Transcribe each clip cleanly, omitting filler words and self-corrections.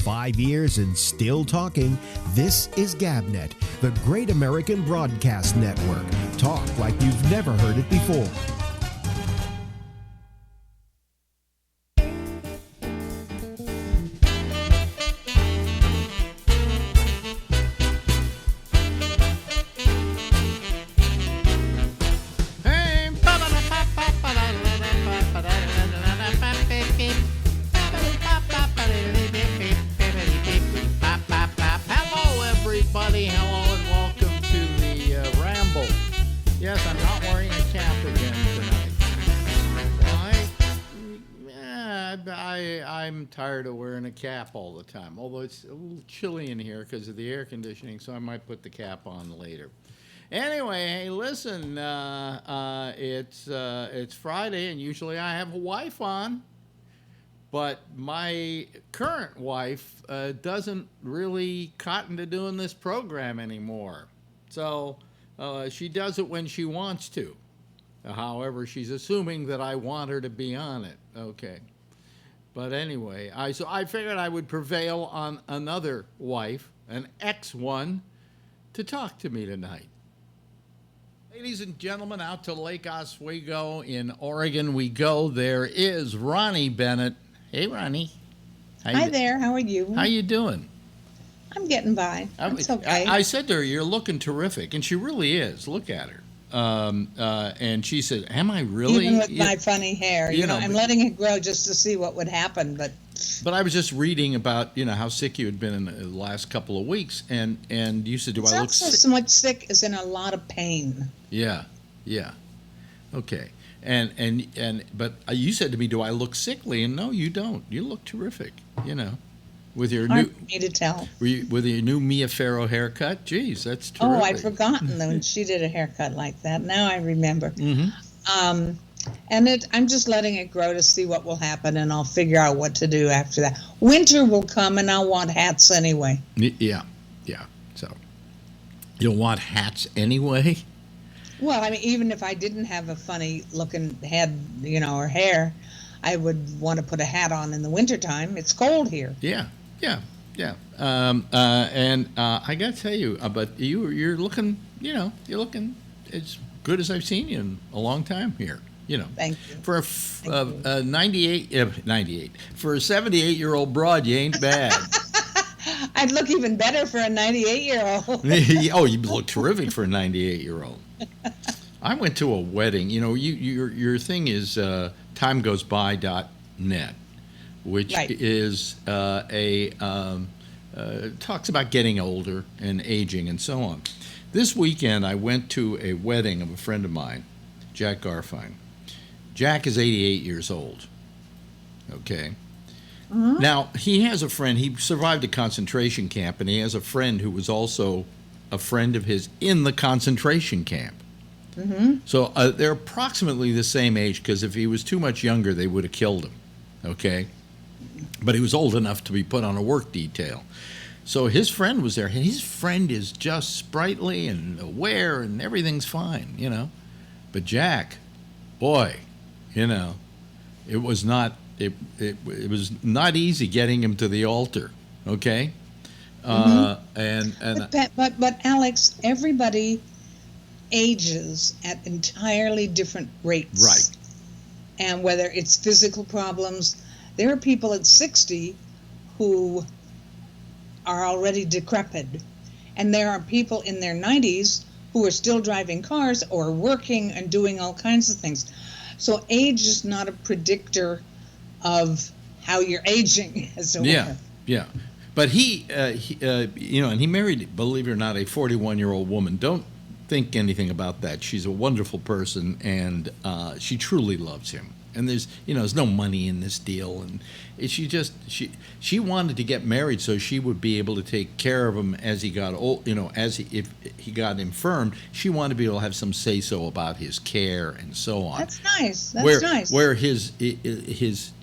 5 years and still talking. This is GabNet, the Great American Broadcast Network. Talk like you've never heard it before. Hello, everybody. Hello, and welcome to the Ramble. Yes, I'm not wearing a cap again tonight. Why? I'm tired of wearing a cap all the time. Although it's a little chilly in here because of the air conditioning, so I might put the cap on later. Anyway, hey, listen. It's Friday, and usually I have a wife on. But my current wife doesn't really cotton to doing this program anymore. So she does it when she wants to. However, she's assuming that I want her to be on it. Okay. But anyway, so I figured I would prevail on another wife, an ex-one, to talk to me tonight. Ladies and gentlemen, out to Lake Oswego in Oregon we go. There is Ronnie Bennett. Hey, Ronnie. Hi there. How are you? How you doing? I'm getting by. It's okay. I said to her, "You're looking terrific," and she really is. Look at her. And she said, "Am I really?" Even with my funny hair, I'm letting it grow just to see what would happen. But I was just reading about how sick you had been in the last couple of weeks, and you said, "Do I look sick?" So much sick as in a lot of pain. Yeah. Okay. But you said to me, "Do I look sickly?" And no, you don't. You look terrific. With your Hard for me to tell. With your new Mia Farrow haircut. Geez, that's terrific. Oh, I'd forgotten when she did a haircut like that. Now I remember. Mm-hmm. I'm just letting it grow to see what will happen, and I'll figure out what to do after that. Winter will come, and I'll want hats anyway. Yeah. So you'll want hats anyway. Well, I mean, even if I didn't have a funny-looking head, or hair, I would want to put a hat on in the wintertime. It's cold here. Yeah. And I got to tell you, but you're looking, you're looking as good as I've seen you in a long time here. Thank you. For a 98, for a 78-year-old broad, you ain't bad. I'd look even better for a 98-year-old. Oh, you look terrific for a 98-year-old. I went to a wedding. Your thing is timegoesby.net, which right. is talks about getting older and aging and so on. This weekend, I went to a wedding of a friend of mine, Jack Garfine. Jack is 88 years old. Okay. Mm-hmm. Now, he has a friend. He survived a concentration camp, and he has a friend who was also a friend of his in the concentration camp. Mm-hmm. So they're approximately the same age, because if he was too much younger, they would have killed him. Okay? But he was old enough to be put on a work detail. So his friend was there, and his friend is just sprightly and aware, and everything's fine, But Jack, boy, it was not easy getting him to the altar. Okay? Mm-hmm. But Alex, everybody ages at entirely different rates. Right. And whether it's physical problems, there are people at 60 who are already decrepit. And there are people in their 90s who are still driving cars or working and doing all kinds of things. So age is not a predictor of how you're aging, as it were. Yeah. But he and he married, believe it or not, a 41-year-old woman. Don't think anything about that. She's a wonderful person, and she truly loves him. And there's no money in this deal, and she wanted to get married so she would be able to take care of him as he got old. If he got infirmed, she wanted to be able to have some say so about his care and so on. That's nice. Nice. Where his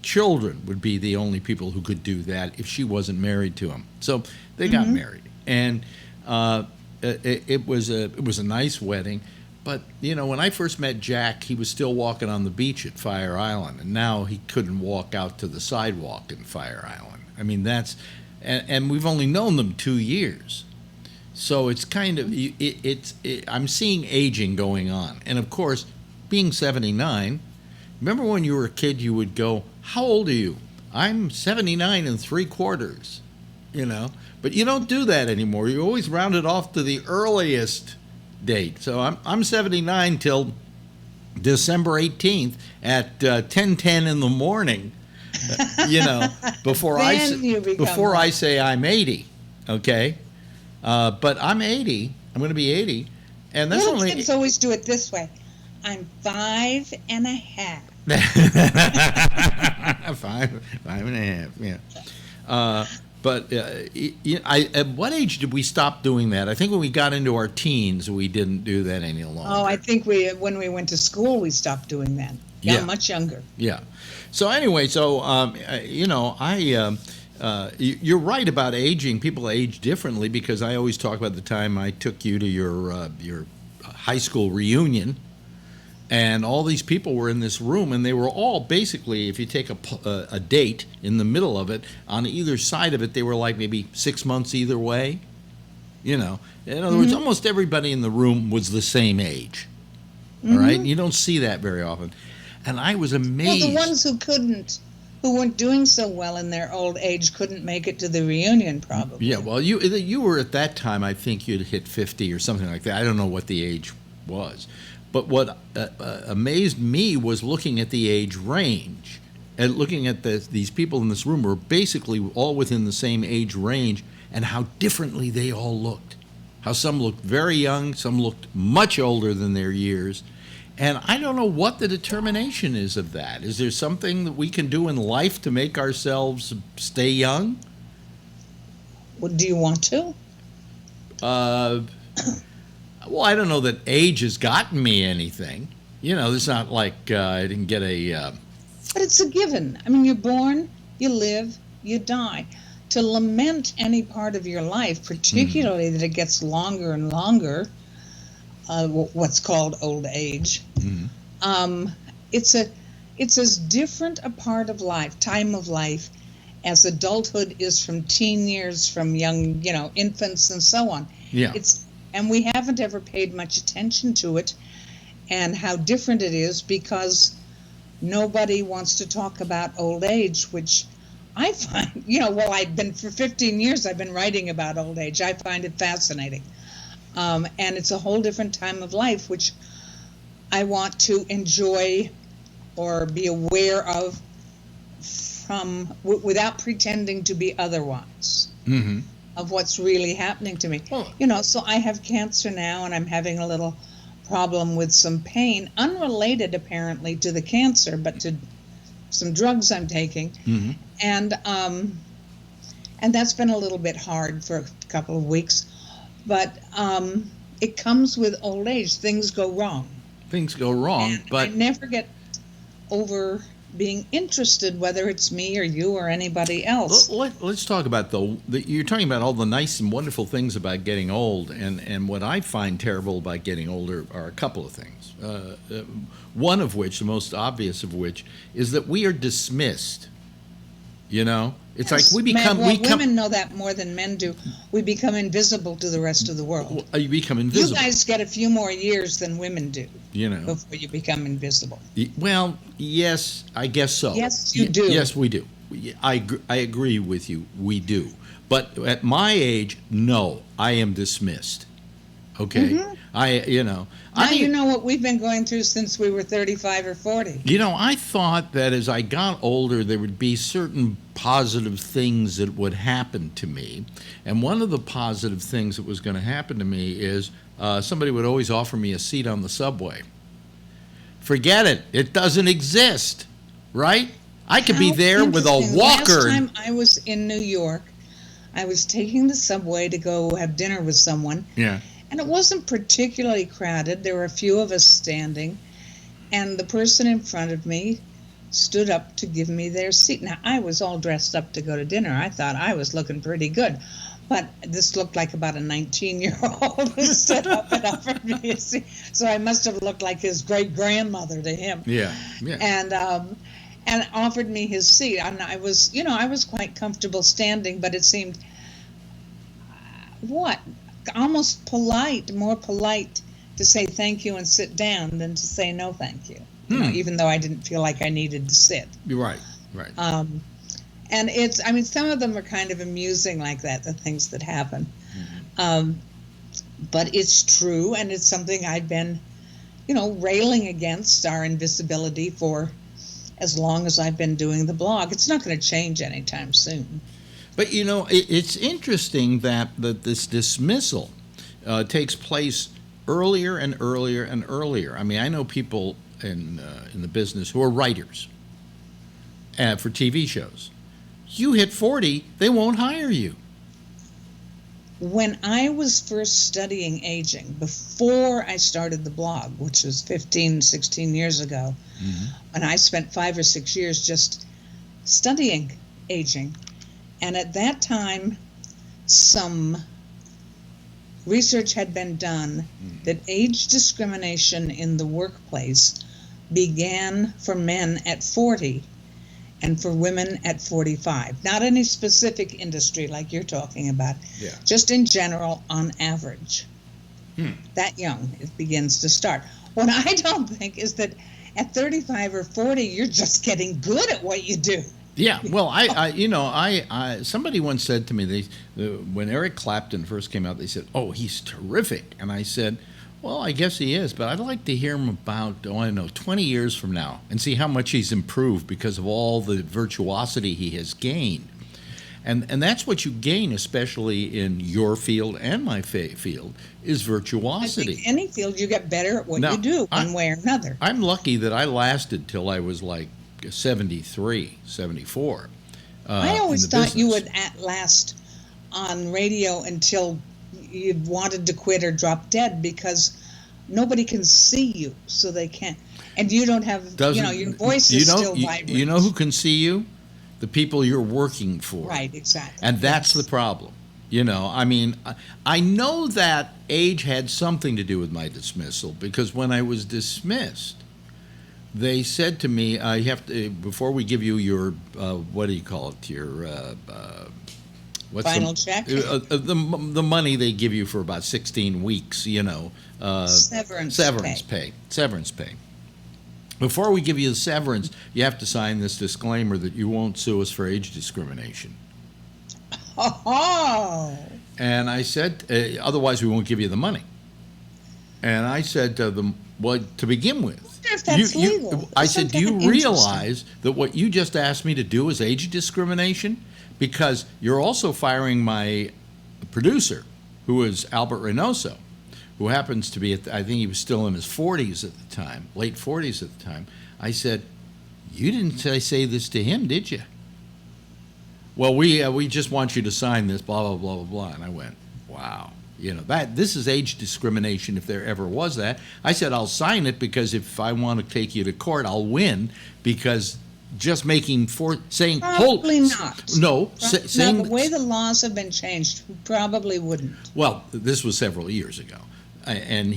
children would be the only people who could do that if she wasn't married to him. So they got married, and it was a nice wedding. But, when I first met Jack, he was still walking on the beach at Fire Island, and now he couldn't walk out to the sidewalk in Fire Island. I mean, that's and we've only known them 2 years. So it's kind of I'm seeing aging going on, and of course, being 79. Remember when you were a kid, you would go, "How old are you?" "I'm 79 3/4." You know, but you don't do that anymore. You always round it off to the earliest date. So I'm 79 till December 18th at 10:10 in the morning. You know, before I say I'm 80. Okay. But I'm 80. I'm going to be 80, and that's Little only. kids always do it this way. I'm 5 1/2. 5.5. Yeah. At what age did we stop doing that? I think when we got into our teens, we didn't do that any longer. Oh, I think when we went to school, we stopped doing that. Yeah, much younger. Yeah. So anyway, you're right about aging. People age differently, because I always talk about the time I took you to your high school reunion, and all these people were in this room, and they were all basically, if you take a date in the middle of it, on either side of it, they were like maybe 6 months either way. You know, in other words, almost everybody in the room was the same age. All right, and you don't see that very often, and I was amazed. Well, the ones who weren't doing so well in their old age couldn't make it to the reunion, probably. Yeah, well, you were at that time, I think you'd hit 50 or something like that. I don't know what the age was. But what amazed me was looking at the age range, and looking at these people in this room were basically all within the same age range, and how differently they all looked. How some looked very young, some looked much older than their years. And I don't know what the determination is of that. Is there something that we can do in life to make ourselves stay young? Well, do you want to? Well, I don't know that age has gotten me anything. You know, it's not like I didn't get a... But it's a given. I mean, you're born, you live, you die. To lament any part of your life, particularly that it gets longer and longer, what's called old age, it's as different a part of life, time of life, as adulthood is from teen years, from young, infants and so on. Yeah. And we haven't ever paid much attention to it and how different it is, because nobody wants to talk about old age, which I find, for 15 years I've been writing about old age. I find it fascinating. And it's a whole different time of life, which I want to enjoy or be aware of without pretending to be otherwise. Mm-hmm. Of what's really happening to me. Oh. So I have cancer now, and I'm having a little problem with some pain, unrelated apparently to the cancer, but to some drugs I'm taking. Mm-hmm. And that's been a little bit hard for a couple of weeks. But it comes with old age. Things go wrong. But I never get over being interested, whether it's me or you or anybody else. Let's talk about, you're talking about all the nice and wonderful things about getting old, and what I find terrible about getting older are a couple of things. One of which, the most obvious of which, is that we are dismissed. It's like we become... women know that more than men do. We become invisible to the rest of the world. You become invisible. You guys get a few more years than women do. Before you become invisible. Well, yes, I guess so. Yes, you do. Yes, we do. I agree with you. We do. But at my age, no, I am dismissed. Okay? Mm-hmm. You know what we've been going through since we were 35 or 40. I thought that as I got older, there would be certain positive things that would happen to me. And one of the positive things that was going to happen to me is somebody would always offer me a seat on the subway. Forget it. It doesn't exist, right? I could be there with a walker. Last time I was in New York, I was taking the subway to go have dinner with someone. Yeah. And it wasn't particularly crowded. There were a few of us standing. And the person in front of me stood up to give me their seat. Now, I was all dressed up to go to dinner. I thought I was looking pretty good. But this looked like about a 19-year-old who stood up and offered me a seat. So I must have looked like his great-grandmother to him. Yeah. and offered me his seat. And I was, I was quite comfortable standing, but it seemed, almost polite, more polite to say thank you and sit down than to say no thank you. Even though I didn't feel like I needed to sit. You're right. And some of them are kind of amusing like that, the things that happen. But it's true, and it's something I've been, railing against, our invisibility, for as long as I've been doing the blog. It's not going to change anytime soon. But, it's interesting that this dismissal takes place earlier and earlier and earlier. I mean, I know people in the business who are writers for TV shows. You hit 40, they won't hire you. When I was first studying aging, before I started the blog, which was 15, 16 years ago, and I spent 5 or 6 years just studying aging. And at that time, some research had been done that age discrimination in the workplace began for men at 40 and for women at 45. Not any specific industry like you're talking about, just in general, on average. That young, it begins to start. What I don't think is that at 35 or 40, you're just getting good at what you do. Yeah, well, I somebody once said to me, when Eric Clapton first came out, they said, "Oh, he's terrific," and I said, "Well, I guess he is, but I'd like to hear him about, 20 years from now and see how much he's improved because of all the virtuosity he has gained." And that's what you gain, especially in your field and my field, is virtuosity. I think any field, you get better at what you do, one way or another. I'm lucky that I lasted till I was like 73, 74. I always thought you would last on radio until you wanted to quit or drop dead, because nobody can see you, so they can't. And you don't have, your voice is still vibrant. You know who can see you? The people you're working for. Right, exactly. And that's the problem. I know that age had something to do with my dismissal, because when I was dismissed, they said to me, "You have to, before we give you your what do you call it? Your final check. The money they give you for about 16 weeks. Severance pay. Before we give you the severance, you have to sign this disclaimer that you won't sue us for age discrimination." Oh. And I said, "Otherwise, we won't give you the money." And I said to them, "Well, to begin with." If that's legal. I said, "Do you realize that what you just asked me to do is age discrimination? Because you're also firing my producer, who is Albert Reynoso, who happens to be, I think he was still in his 40s at the time, late 40s at the time." I said, "You didn't say this to him, did you?" "Well, we just want you to sign this, blah, blah, blah, blah, blah." And I went, wow. This is age discrimination if there ever was that. I said, "I'll sign it, because if I want to take you to court, I'll win, because just saying probably not. No, saying the way the laws have been changed, probably wouldn't." Well, this was several years ago, and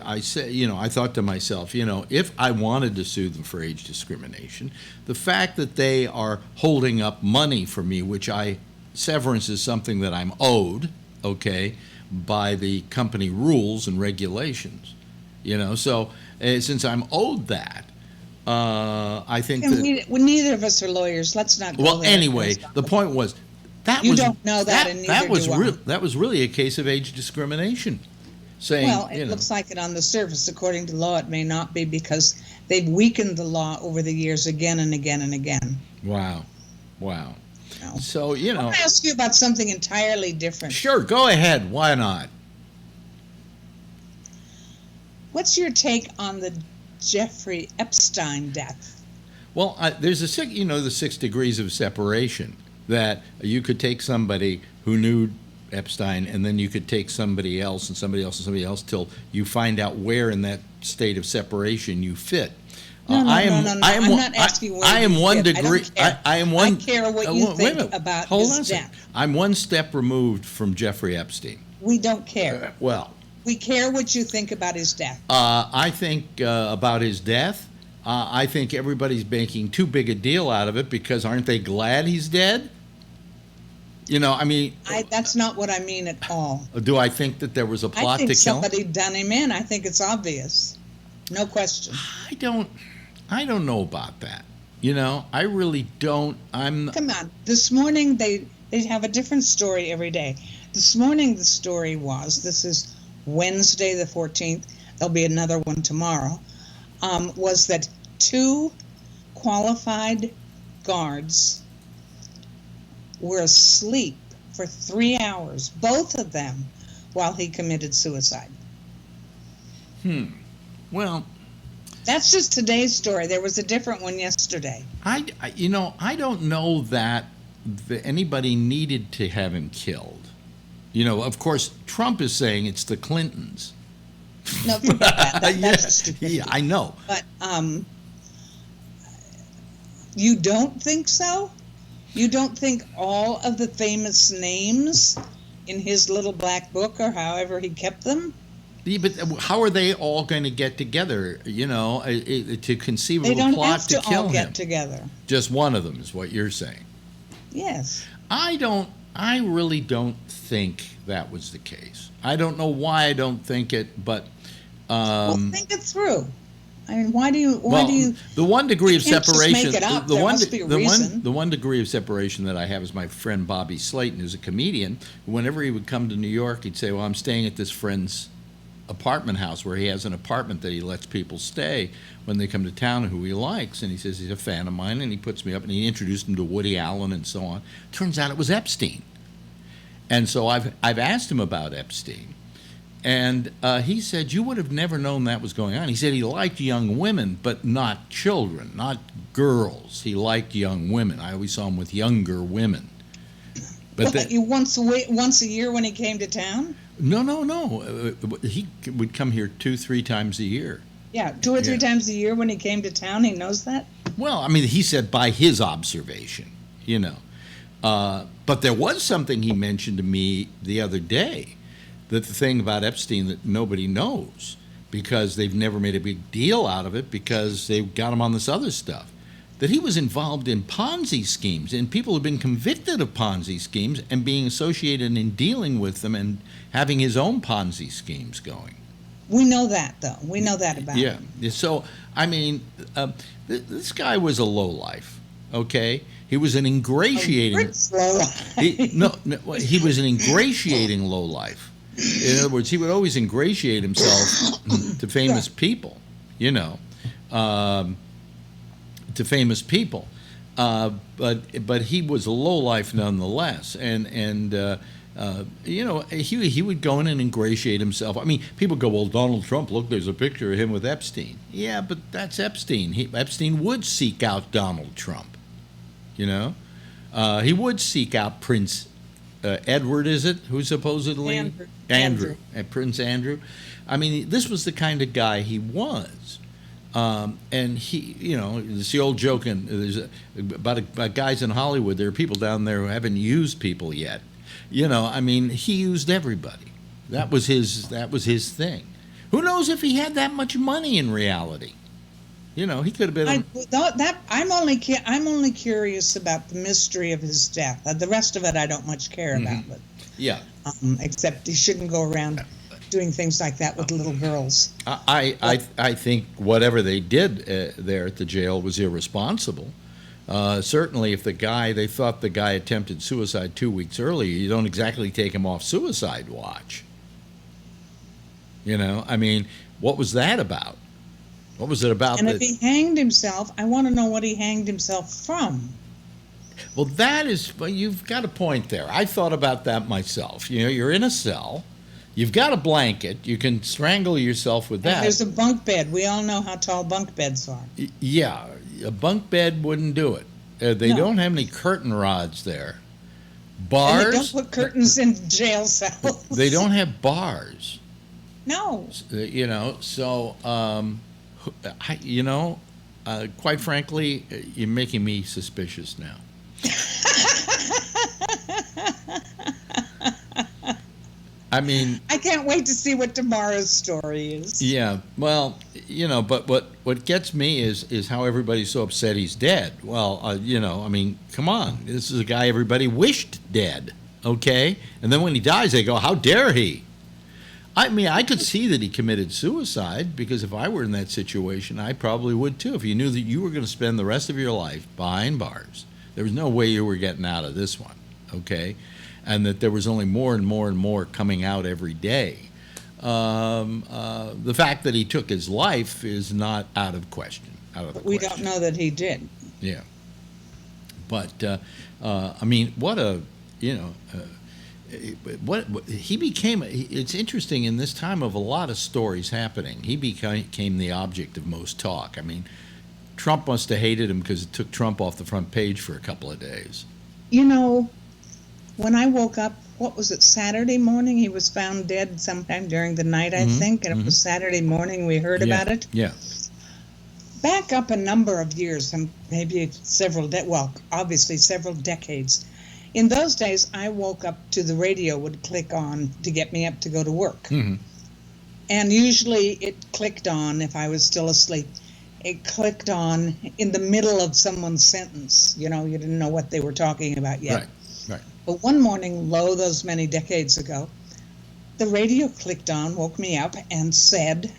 I said, I thought to myself, if I wanted to sue them for age discrimination, the fact that they are holding up money for me, which severance is something that I'm owed, okay, by the company rules and regulations, so since I'm owed that, I think neither of us are lawyers. Let's not go well, there. Anyway, the point was that you don't know that, and neither do I. That was really a case of age discrimination. Saying, well, it looks like it on the surface. According to law, it may not be, because they've weakened the law over the years again and again and again. Wow. So, I want to ask you about something entirely different. Sure, go ahead. Why not? What's your take on the Jeffrey Epstein death? Well, there's the 6 degrees of separation, that you could take somebody who knew Epstein, and then you could take somebody else and somebody else and somebody else till you find out where in that state of separation you fit. No. I'm not asking where I am you one fit. degree. I care what you think about his death. I'm one step removed from Jeffrey Epstein. We don't care. Well, we care what you think about his death. I think about his death I think everybody's making too big a deal out of it because aren't they glad he's dead? I mean, that's not what I mean at all. Do I think that there was a plot to kill him? I think somebody done him in. I think it's obvious, no question. I don't know about that. I really don't. Come on. This morning they have a different story every day. This morning the story was, this is Wednesday the 14th. There'll be another one tomorrow. Was that 2 qualified guards were asleep for 3 hours, both of them, while he committed suicide. Well, that's just today's story. There was a different one yesterday. I don't know that anybody needed to have him killed. Of course, Trump is saying it's the Clintons. No, forget that. That's stupid. Yeah, I know. But you don't think so? You don't think all of the famous names in his little black book, or however he kept them? Yeah, but how are they all going to get together, to conceive of a plot to kill him? They don't have to all get together. Just one of them is what you're saying. Yes. I really don't think that was the case. I don't know why I don't think it, but well, think it through. I mean, why do you? The one degree of separation. Just make it up. There must be a reason. The one degree of separation that I have is my friend Bobby Slayton, who's a comedian. Whenever he would come to New York, he'd say, "Well, I'm staying at this friend's apartment house where he has an apartment that he lets people stay when they come to town who he likes." And he says he's a fan of mine, and he puts me up, and he introduced him to Woody Allen and so on. Turns out it was Epstein. And so I've asked him about Epstein. And he said, you would have never known that was going on. He said he liked young women, but not children, not girls. He liked young women. I always saw him with younger women. But once a year when he came to town? No. He would come here 2-3 times a year. Yeah, 2 or 3 times a year when he came to town. He knows that? Well, I mean, he said by his observation, But there was something he mentioned to me the other day, that the thing about Epstein that nobody knows, because they've never made a big deal out of it because they've got him on this other stuff, that he was involved in Ponzi schemes, and people have been convicted of Ponzi schemes and being associated in dealing with them and having his own Ponzi schemes going. We know that, though. We know that about him. Yeah. So, I mean, this guy was a lowlife, okay? He was an ingratiating... he was an ingratiating lowlife. In other words, he would always ingratiate himself to famous people, to famous people. But he was a lowlife nonetheless. And he would go in and ingratiate himself. I mean, people go, well, Donald Trump, look, there's a picture of him with Epstein. Yeah, but that's Epstein. Epstein would seek out Donald Trump. He would seek out Prince Edward, is it? Who supposedly? Andrew. Prince Andrew. I mean, this was the kind of guy he was. And he, it's the old joke about guys in Hollywood. There are people down there who haven't used people yet. I mean, he used everybody. That was his thing. Who knows if he had that much money in reality? He could have been. I'm only curious about the mystery of his death. The rest of it, I don't much care about. But yeah. Except he shouldn't go around doing things like that with little girls. I think whatever they did there at the jail was irresponsible. Certainly, if they thought the guy attempted suicide 2 weeks earlier, you don't exactly take him off suicide watch. I mean, what was that about? What was it about? And if he hanged himself, I want to know what he hanged himself from. Well, you've got a point there. I thought about that myself. You're in a cell. You've got a blanket. You can strangle yourself with that. And there's a bunk bed. We all know how tall bunk beds are. Yeah, a bunk bed wouldn't do it. They don't have any curtain rods there. Bars? And they don't put curtains in jail cells. They don't have bars. No. So, quite frankly, you're making me suspicious now. I mean, I can't wait to see what tomorrow's story is. Yeah, well, but what gets me is how everybody's so upset he's dead. Well, I mean, come on, this is a guy everybody wished dead, okay? And then when he dies, they go, how dare he? I mean, I could see that he committed suicide, because if I were in that situation, I probably would too. If you knew that you were going to spend the rest of your life behind bars, there was no way you were getting out of this one, okay? And that there was only more and more and more coming out every day. The fact that he took his life is not out of question. We don't know that he did. Yeah. But, I mean, what he became, it's interesting in this time of a lot of stories happening, he became the object of most talk. I mean, Trump must have hated him because it took Trump off the front page for a couple of days. When I woke up, what was it, Saturday morning? He was found dead sometime during the night, I think, and it was Saturday morning we heard about it. Yeah. Back up a number of years, and maybe obviously several decades. In those days, I woke up to the radio would click on to get me up to go to work. Mm-hmm. And usually it clicked on, if I was still asleep, it clicked on in the middle of someone's sentence. You didn't know what they were talking about yet. Right. But one morning, those many decades ago, the radio clicked on, woke me up, and said,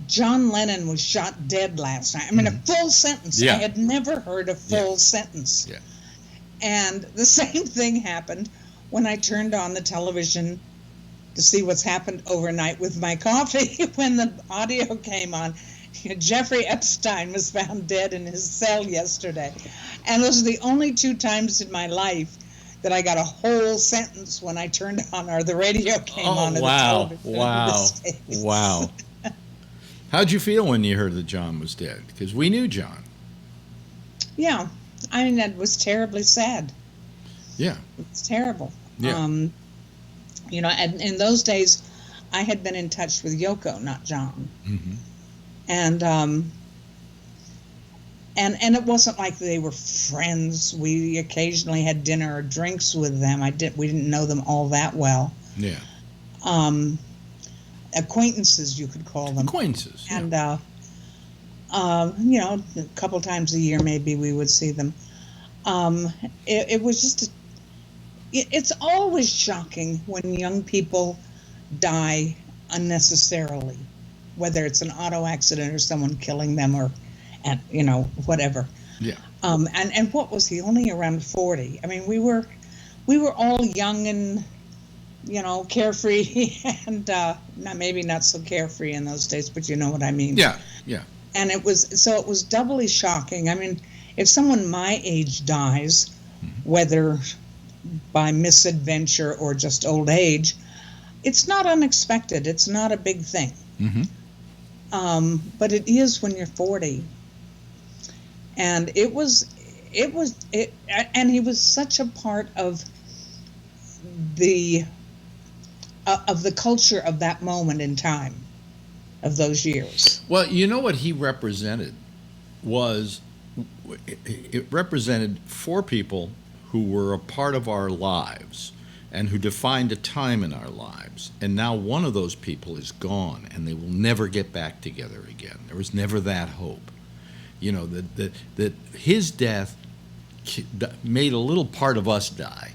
John Lennon was shot dead last night. I mean, a full sentence. Yeah. I had never heard a full sentence. Yeah. And the same thing happened when I turned on the television to see what's happened overnight with my coffee. When the audio came on, Jeffrey Epstein was found dead in his cell yesterday. And those are the only two times in my life that I got a whole sentence when I turned on, or the radio came on. Wow. The television. Wow. How'd you feel when you heard that John was dead? Because we knew John. Yeah. I mean, that was terribly sad. Yeah. It's terrible. Yeah. And in those days, I had been in touch with Yoko, not John. Mm-hmm. And it wasn't like they were friends. We occasionally had dinner or drinks with them. We didn't know them all that well. Yeah. Acquaintances, you could call them. Acquaintances. And a couple times a year maybe we would see them. It was just it's always shocking when young people die unnecessarily, whether it's an auto accident or someone killing them or whatever. Yeah. And what was he, only around 40? I mean, we were all young and carefree, and maybe not so carefree in those days, but you know what I mean. Yeah. And it was doubly shocking. I mean, if someone my age dies, whether by misadventure or just old age, it's not unexpected. It's not a big thing. Mm-hmm. But it is when you're 40. And and he was such a part of the culture of that moment in time, of those years. Well, you know what he represented was, it represented four people who were a part of our lives and who defined a time in our lives. And now one of those people is gone, and they will never get back together again. There was never that hope. That his death made a little part of us die.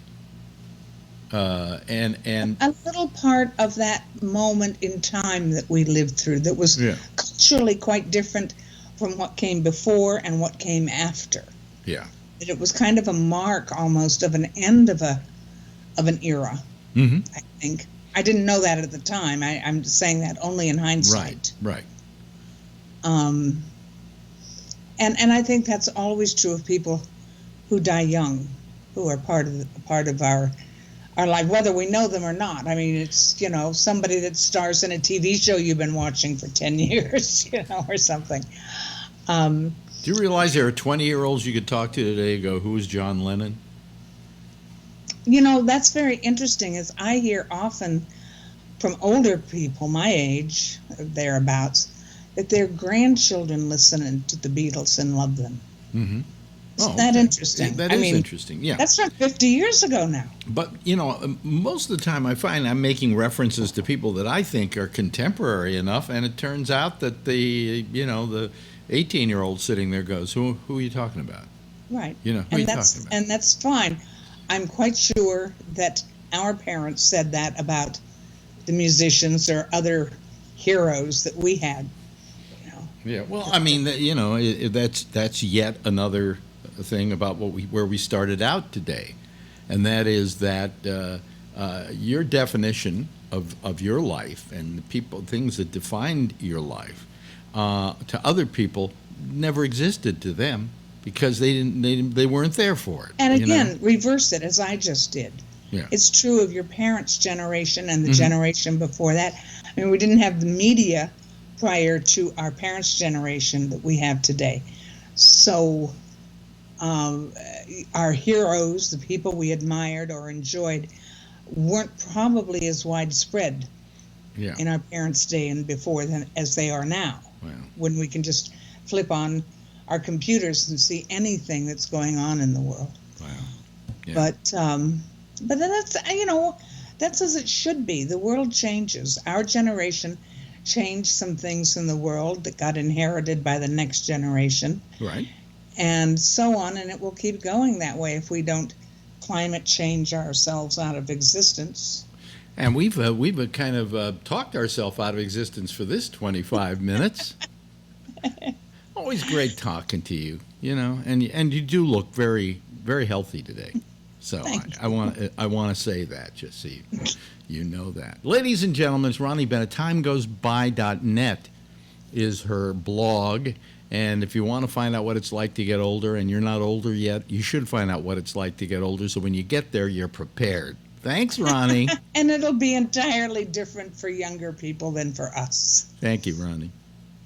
And a little part of that moment in time that we lived through that was culturally quite different from what came before and what came after. Yeah. It was kind of a mark almost of an end of an era. Mm-hmm. I think I didn't know that at the time. I'm saying that only in hindsight. Right. And I think that's always true of people who die young, who are part of our life, whether we know them or not. I mean, it's, somebody that stars in a TV show you've been watching for 10 years, or something. Do you realize there are 20-year-olds you could talk to today and go, who is John Lennon? That's very interesting, as I hear often from older people my age, thereabouts, that their grandchildren listen to the Beatles and love them. Mm-hmm. Isn't that interesting? That is interesting, yeah. That's not 50 years ago now. But, most of the time I find I'm making references to people that I think are contemporary enough, and it turns out that the 18-year-old sitting there goes, who are you talking about? Right. Who are you talking about? And that's fine. I'm quite sure that our parents said that about the musicians or other heroes that we had. Yeah, well, I mean, that's yet another thing about where we started out today, and that is that your definition of your life and things that defined your life to other people never existed to them because they weren't there for it. And again, reverse it as I just did. Yeah. It's true of your parents' generation and the generation before that. I mean, we didn't have the media prior to our parents' generation that we have today. So our heroes, the people we admired or enjoyed, weren't probably as widespread in our parents' day and before than as they are now. Wow. When we can just flip on our computers and see anything that's going on in the world. Wow. Yeah. But that's that's as it should be. The world changes. Our generation changed some things in the world that got inherited by the next generation. Right. And so on, and it will keep going that way if we don't climate change ourselves out of existence. And we've kind of talked ourselves out of existence for this 25 minutes. Always great talking to you, and you do look very, very healthy today. So I want to say that just so you know that. Ladies and gentlemen, it's Ronnie Bennett. TimeGoesBy.net is her blog. And if you want to find out what it's like to get older and you're not older yet, you should find out what it's like to get older. So when you get there, you're prepared. Thanks, Ronnie. And it'll be entirely different for younger people than for us. Thank you, Ronnie.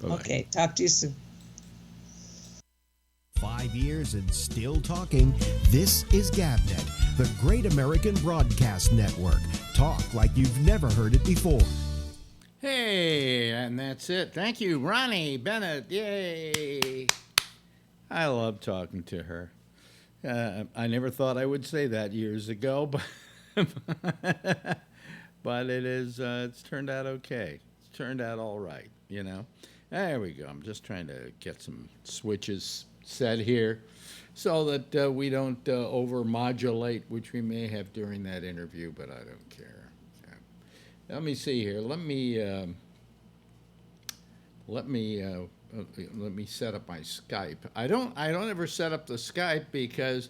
Bye-bye. Okay, talk to you soon. 5 years and still talking. This is GabNet, the Great American Broadcast Network. Talk like you've never heard it before. Hey, and that's it. Thank you, Ronnie Bennett. Yay. I love talking to her. I never thought I would say that years ago, but it's turned out okay. It's turned out all right, There we go. I'm just trying to get some switches set here so that we don't over-modulate, which we may have during that interview, but I don't care. Let me see here. Let me set up my Skype. I don't ever set up the Skype because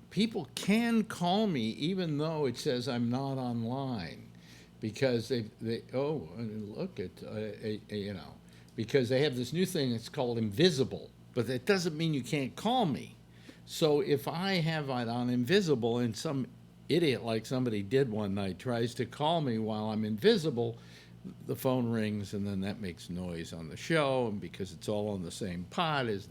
people can call me even though it says I'm not online, because because they have this new thing that's called invisible, but that doesn't mean you can't call me. So if I have it on invisible and some idiot like somebody did one night tries to call me while I'm invisible, the phone rings and then that makes noise on the show, and because it's all on the same pot as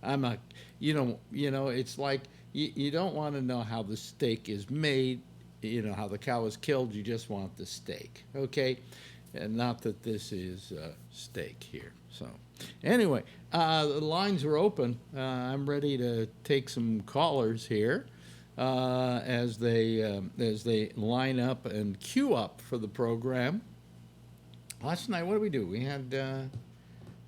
I'm not, it's like you don't want to know how the steak is made, how the cow is killed. You just want the steak, okay? And not that this is steak here. So anyway, the lines are open. I'm ready to take some callers here. As they line up and queue up for the program. Last night, what did we do? We had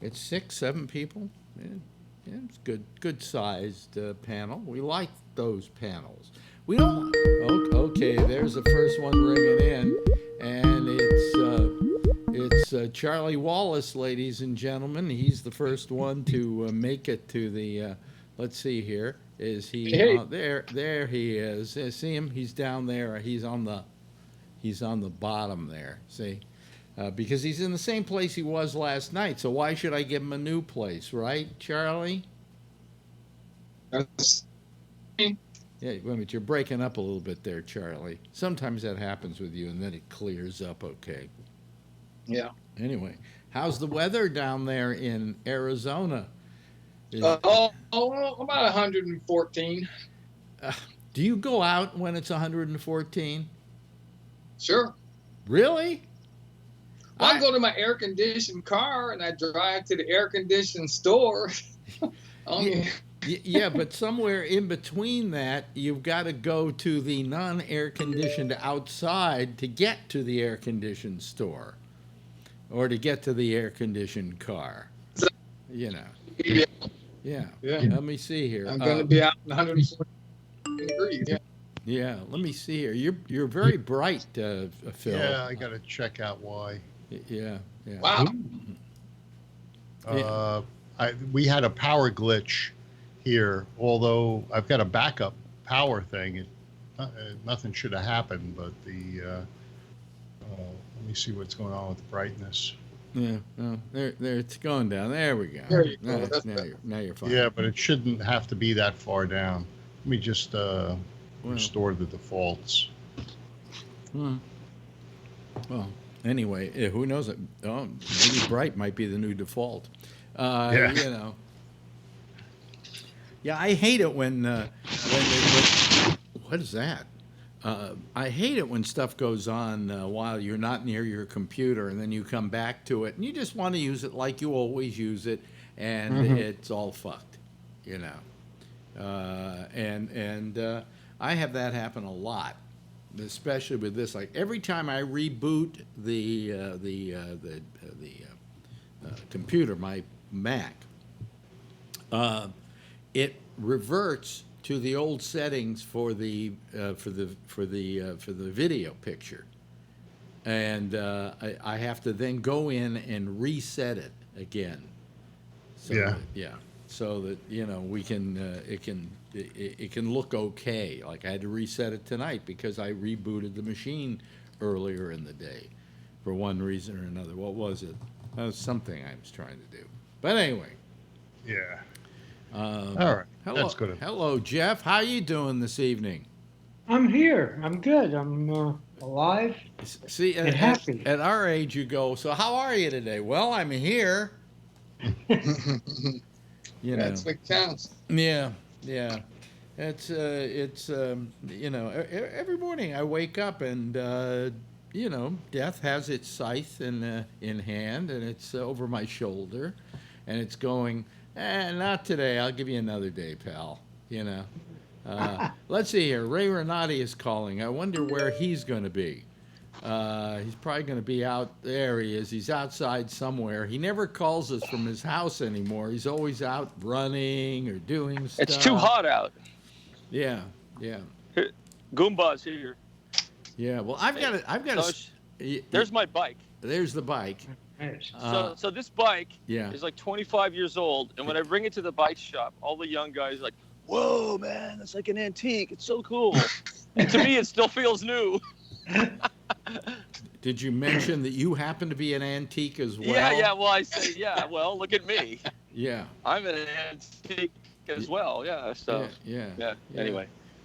it's 6, 7 people. Yeah, it's good sized panel. We like those panels. We don't. Okay, there's the first one ringing in, and it's Charlie Wallace, ladies and gentlemen. He's the first one to make it to the. Let's see here. Is he there? There he is. See him? He's down there. He's on the bottom there. See, because he's in the same place he was last night. So why should I give him a new place, right, Charlie? Yeah, wait a minute. You're breaking up a little bit there, Charlie. Sometimes that happens with you, and then it clears up. Okay. Yeah. Anyway, how's the weather down there in Arizona? About 114. Do you go out when it's 114? Sure. Really? I go to my air-conditioned car and I drive to the air-conditioned store. Yeah, but somewhere in between that, you've got to go to the non-air conditioned outside to get to the air conditioned store, or to get to the air conditioned car. You know. Yeah. Let me see here. I'm going to be out in 140 degrees. Yeah. Yeah. Let me see here. You're very bright, Phil. Yeah, I got to check out why. Yeah. Wow. We had a power glitch here, although I've got a backup power thing. Nothing should have happened, but let me see what's going on with the brightness. Yeah, no, there, it's going down. There we go. There you go. Now you're fine. Yeah, but it shouldn't have to be that far down. Let me just restore the defaults. Well, anyway, who knows? Maybe bright might be the new default. Yeah. You know. Yeah, I hate it when what is that? I hate it when stuff goes on while you're not near your computer, and then you come back to it, and you just want to use it like you always use it, and it's all fucked, you know. And I have that happen a lot, especially with this. Like every time I reboot the computer, my Mac, it reverts to the old settings for the video picture, and I have to then go in and reset it again. So so that we can it can look okay. Like I had to reset it tonight because I rebooted the machine earlier in the day for one reason or another. What was it? That was something I was trying to do. But anyway. Yeah. All right. Hello, that's good. Hello, Jeff. How you doing this evening? I'm here. I'm good. I'm alive See, and happy. At our age, you go, so how are you today? Well, I'm here. That's what counts. Yeah. It's every morning I wake up and death has its scythe in hand, and it's over my shoulder, and it's going, not today. I'll give you another day, pal. Let's see here. Ray Renati is calling. I wonder where he's going to be. He's probably going to be out there. He is. He's outside somewhere. He never calls us from his house anymore. He's always out running or doing stuff. It's too hot out. Yeah. Goomba's here. Yeah. Well, I've got there's my bike. There's the bike. So this bike Yeah. is like 25 years old, and when I bring it to the bike shop, all the young guys are like, "Whoa, man, that's like an antique. It's so cool." And to me, it still feels new. Did you mention that you happen to be an antique as well? Yeah. Well, I say, yeah. Well, look at me. Yeah. I'm an antique as well. Yeah. So. Yeah.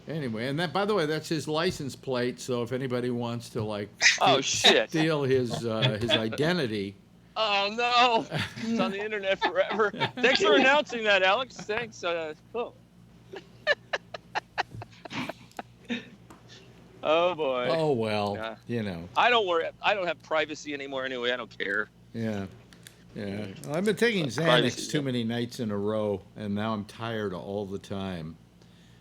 Anyway, and that, by the way, that's his license plate. So if anybody wants to steal his identity. Oh no! It's on the internet forever. Thanks for announcing that, Alex. Thanks. Cool. Oh boy. Oh well. Yeah. I don't worry. I don't have privacy anymore anyway. I don't care. Yeah. Well, I've been taking Xanax too many nights in a row, and now I'm tired all the time.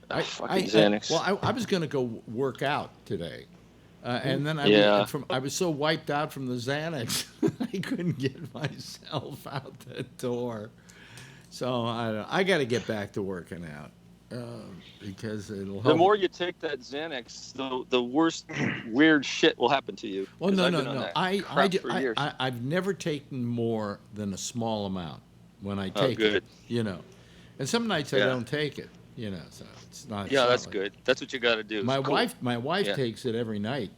Fucking Xanax. I was going to go work out today, and then I was so wiped out from the Xanax, I couldn't get myself out the door. So I got to get back to working out. Because it'll help. The more you take that Xanax, the worse weird shit will happen to you. Well, no. I've never taken more than a small amount when I take it. And some nights I don't take it. So it's not. Yeah, that's good. That's what you got to do. My wife takes it every night.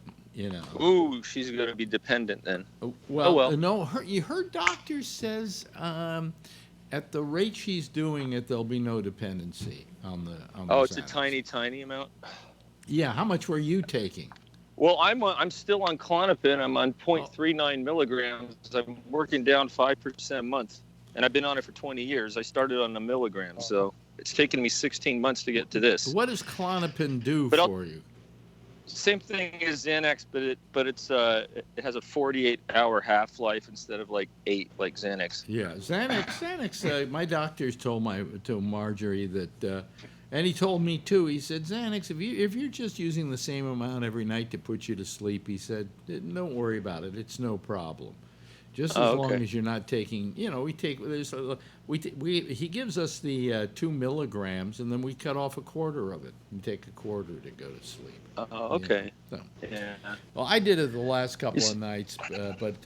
Ooh, she's gonna be dependent then. Well. No, her doctor says at the rate she's doing it, there'll be no dependency on the it's Xanax. a tiny amount. Yeah, how much were you taking? Well, I'm still on Klonopin. I'm on 0.39 milligrams. I'm working down 5% a month, and I've been on it for 20 years. I started on a milligram, so it's taken me 16 months to get to this. What does Klonopin do for you? Same thing as Xanax, but it has a 48-hour half-life instead of like 8 like Xanax. Yeah, Xanax. My doctors told Marjorie that, and he told me too. He said, Xanax, if you're just using the same amount every night to put you to sleep, he said, don't worry about it. It's no problem. Just as long as you're not taking, he gives us the 2 milligrams, and then we cut off a quarter of it and take a quarter to go to sleep. Oh, okay. So, yeah. well, I did it the last couple of nights, but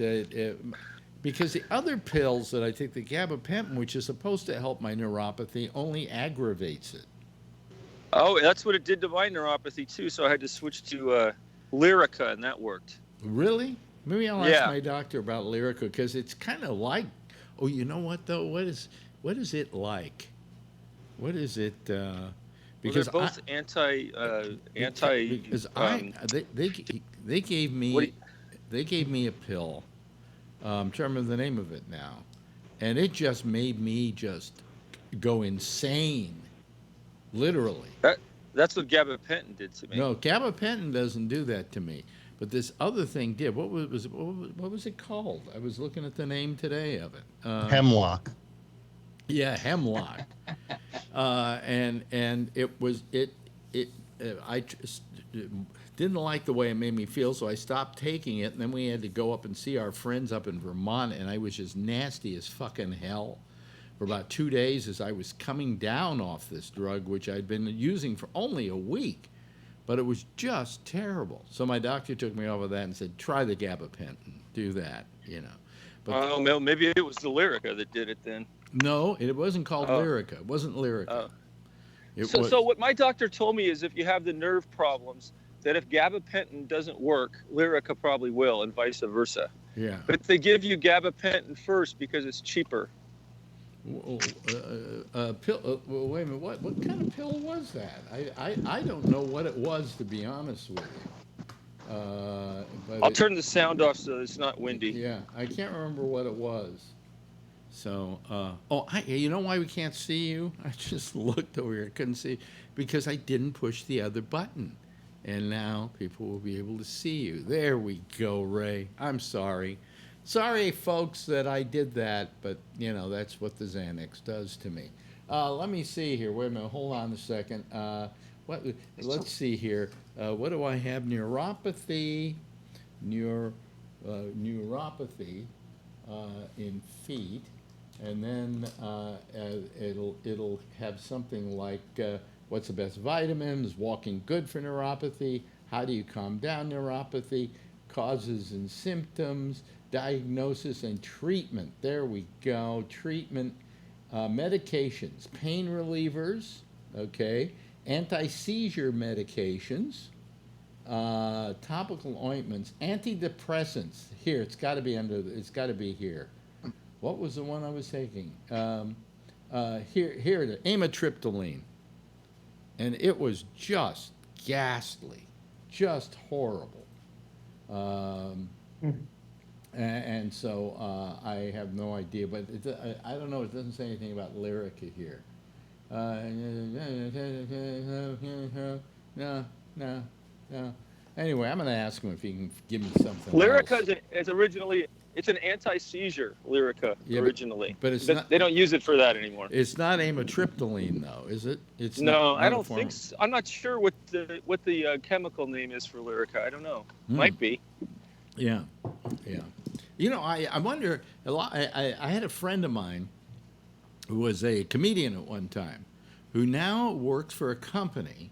because the other pills that I take, the gabapentin, which is supposed to help my neuropathy, only aggravates it. Oh, that's what it did to my neuropathy too. So I had to switch to Lyrica, and that worked. Really? Maybe I'll ask my doctor about Lyrica, because it's kind of like. Oh, you know what though? What is it like? What is it? Because they're both anti. Because they gave me a pill. I'm trying to remember the name of it now, and it just made me just go insane, literally. That's what gabapentin did to me. No, gabapentin doesn't do that to me. But this other thing did. What was it called? I was looking at the name today of it. Hemlock. Yeah, hemlock. And I didn't like the way it made me feel, so I stopped taking it. And then we had to go up and see our friends up in Vermont, and I was just nasty as fucking hell for about 2 days as I was coming down off this drug, which I'd been using for only a week. But it was just terrible. So my doctor took me off of that and said, try the gabapentin. Do that, But maybe it was the Lyrica that did it then. No, it wasn't called Lyrica. It wasn't Lyrica. So what my doctor told me is if you have the nerve problems, that if gabapentin doesn't work, Lyrica probably will, and vice versa. Yeah. But they give you gabapentin first because it's cheaper. Pill. Wait a minute. What kind of pill was that? I don't know what it was, to be honest with you. But I'll turn the sound off so it's not windy. Yeah, I can't remember what it was. So, you know why we can't see you? I just looked over here, I couldn't see, because I didn't push the other button, and now people will be able to see you. There we go, Ray. I'm sorry. Sorry, folks, that I did that, but, that's what the Xanax does to me. Let me see here. Wait a minute. Hold on a second. Let's see here. What do I have? Neuropathy. Neuropathy in feet. And then it'll have something like what's the best vitamins, walking good for neuropathy, how do you calm down neuropathy, causes and symptoms, diagnosis and treatment. There we go. Treatment, medications, pain relievers, okay, anti-seizure medications, topical ointments, antidepressants. Here, it's got to be here. What was the one I was taking? Here it is, amitriptyline. And it was just ghastly, just horrible. And so I have no idea, but I don't know. It doesn't say anything about Lyrica here. No. Anyway, I'm going to ask him if he can give me something. Lyrica is originally, it's an anti-seizure Lyrica originally, but it's not, they don't use it for that anymore. It's not amitriptyline, though, is it? It's no, not I don't think so. I'm not sure what the chemical name is for Lyrica. I don't know. Might be. Yeah. I wonder a lot. I had a friend of mine who was a comedian at one time, who now works for a company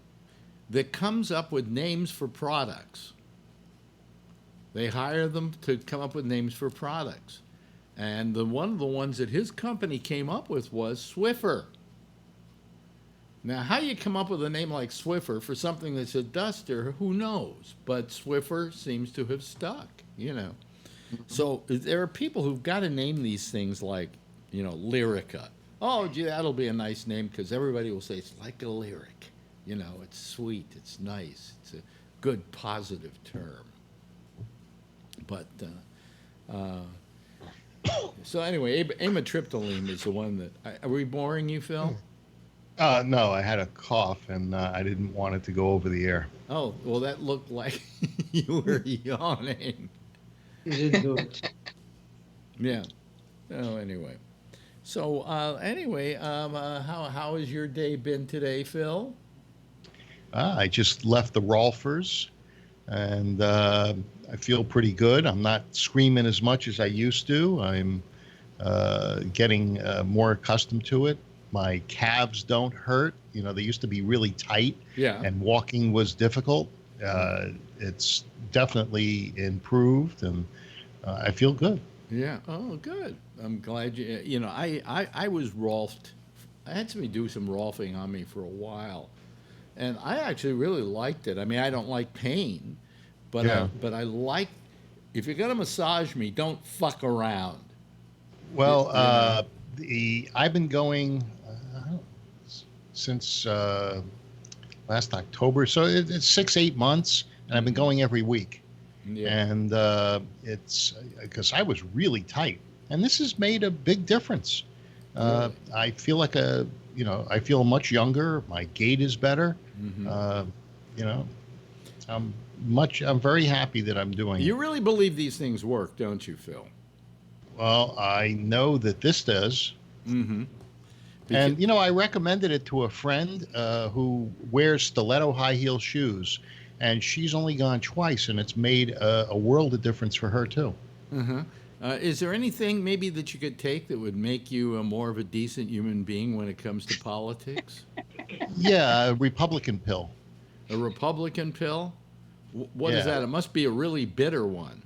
that comes up with names for products. They hire them to come up with names for products. And one of the ones that his company came up with was Swiffer. Now, how you come up with a name like Swiffer for something that's a duster, who knows? But Swiffer seems to have stuck, So there are people who've got to name these things like, Lyrica. Oh, gee, that'll be a nice name because everybody will say it's like a lyric. It's sweet, it's nice, it's a good positive term. But, so anyway, amitriptyline is the one that, are we boring you, Phil? No, I had a cough, and I didn't want it to go over the air. Oh, well, that looked like you were yawning. You didn't do it. Yeah. Oh, anyway. So, how has your day been today, Phil? I just left the Rolfers, and I feel pretty good. I'm not screaming as much as I used to. I'm getting more accustomed to it. My calves don't hurt. You know, they used to be really tight, Yeah. and walking was difficult. It's definitely improved, and I feel good. Yeah. Oh, good. I'm glad you. You know, I was Rolfed. I had somebody do some Rolfing on me for a while, and I actually really liked it. I mean, I don't like pain, but Yeah. I like. If you're gonna massage me, don't fuck around. Well, You know. I've been going since last October, so it's 6, 8 months, and I've been going every week. Yeah. And it's because I was really tight, and this has made a big difference. Really? I feel like I feel much younger. My gait is better. Mhm. You know, I'm very happy that I'm doing You it. really believe these things work, don't you, Phil? Well, I know that this does. Mm-hmm. And I recommended it to a friend who wears stiletto high heel shoes, and she's only gone twice, and it's made a world of difference for her too. Uh-huh. Is there anything maybe that you could take that would make you more of a decent human being when it comes to politics? Yeah, a Republican pill. A Republican pill? What is Yeah. that? It must be a really bitter one.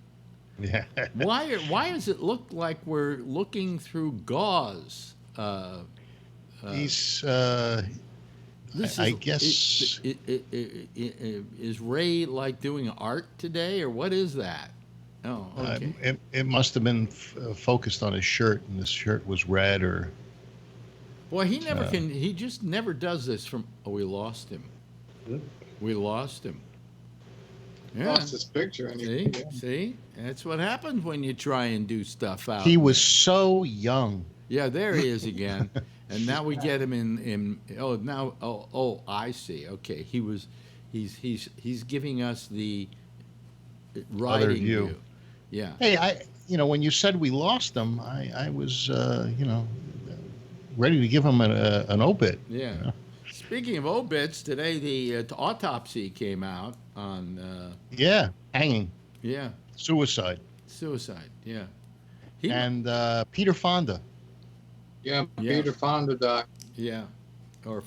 Yeah. Why does it look like we're looking through gauze? He's This I is, guess is Ray like doing art today, or what is that? Oh, okay. it must have been focused on his shirt, and his shirt was red or Boy, he never can. He just never does this. From we lost him. We lost him. Yeah. Lost his picture. And See, that's what happens when you try and do stuff out. he was so young. Yeah, there he is again. And now we get him in I see. Okay. He's giving us the riding view. view. Yeah. Hey, when you said we lost him, I was ready to give him an obit. Yeah. You know? Speaking of obits, today the autopsy came out on Yeah, hanging, yeah, suicide, suicide. Yeah. and Peter Fonda. Yeah, Yeah. Peter Fonda died. Yeah, or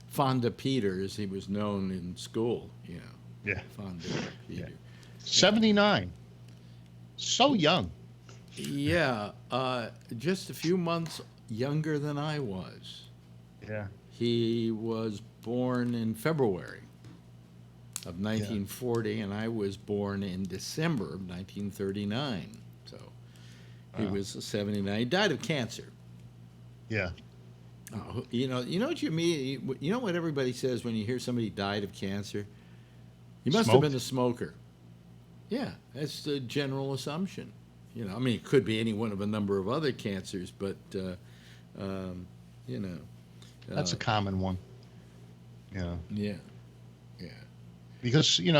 Fonda Peter, as he was known in school. You know, Yeah, Fonda Peter. 79. So young. Yeah, just a few months younger than I was. Yeah. He was born in February of 1940, and I was born in December of 1939. So he was 79. He died of cancer. Yeah. Oh, you know what you mean? You know what everybody says when you hear somebody died of cancer? He must have been a smoker. Yeah, that's the general assumption. You know, I mean, it could be any one of a number of other cancers, but you know. That's a common one. Yeah. Yeah. Yeah. Because you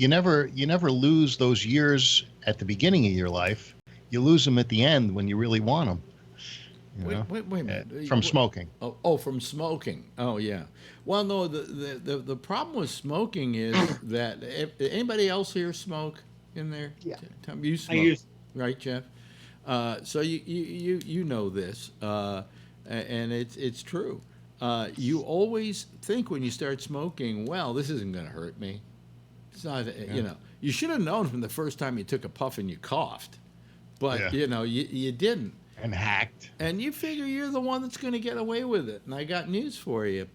never lose those years at the beginning of your life. You lose them at the end when you really want them. Wait a minute. From smoking. Oh, from smoking. Oh, yeah. Well, no, the problem with smoking is that anybody else here smoke in there? Yeah. Tom, you smoke, I used right, Jeff? So you know this, and it's true. You always think when you start smoking, well, this isn't going to hurt me. It's not, you should have known from the first time you took a puff and you coughed, but you didn't. And hacked. And you figure you're the one that's going to get away with it. And I got news for you.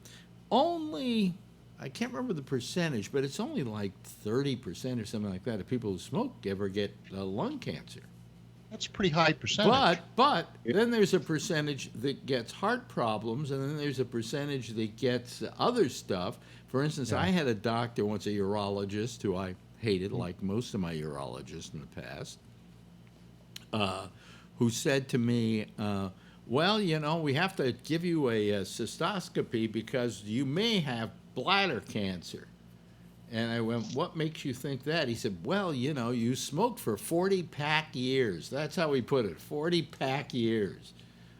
I can't remember the percentage, but it's only like 30% or something like that of people who smoke ever get lung cancer. That's a pretty high percentage. But then there's a percentage that gets heart problems, and then there's a percentage that gets other stuff. For instance, I had a doctor once, a urologist, who I hated, like most of my urologists in the past, who said to me, Well, we have to give you a cystoscopy because you may have bladder cancer. And I went, what makes you think that? He said, well, you smoked for 40 pack years. That's how he put it, 40 pack years.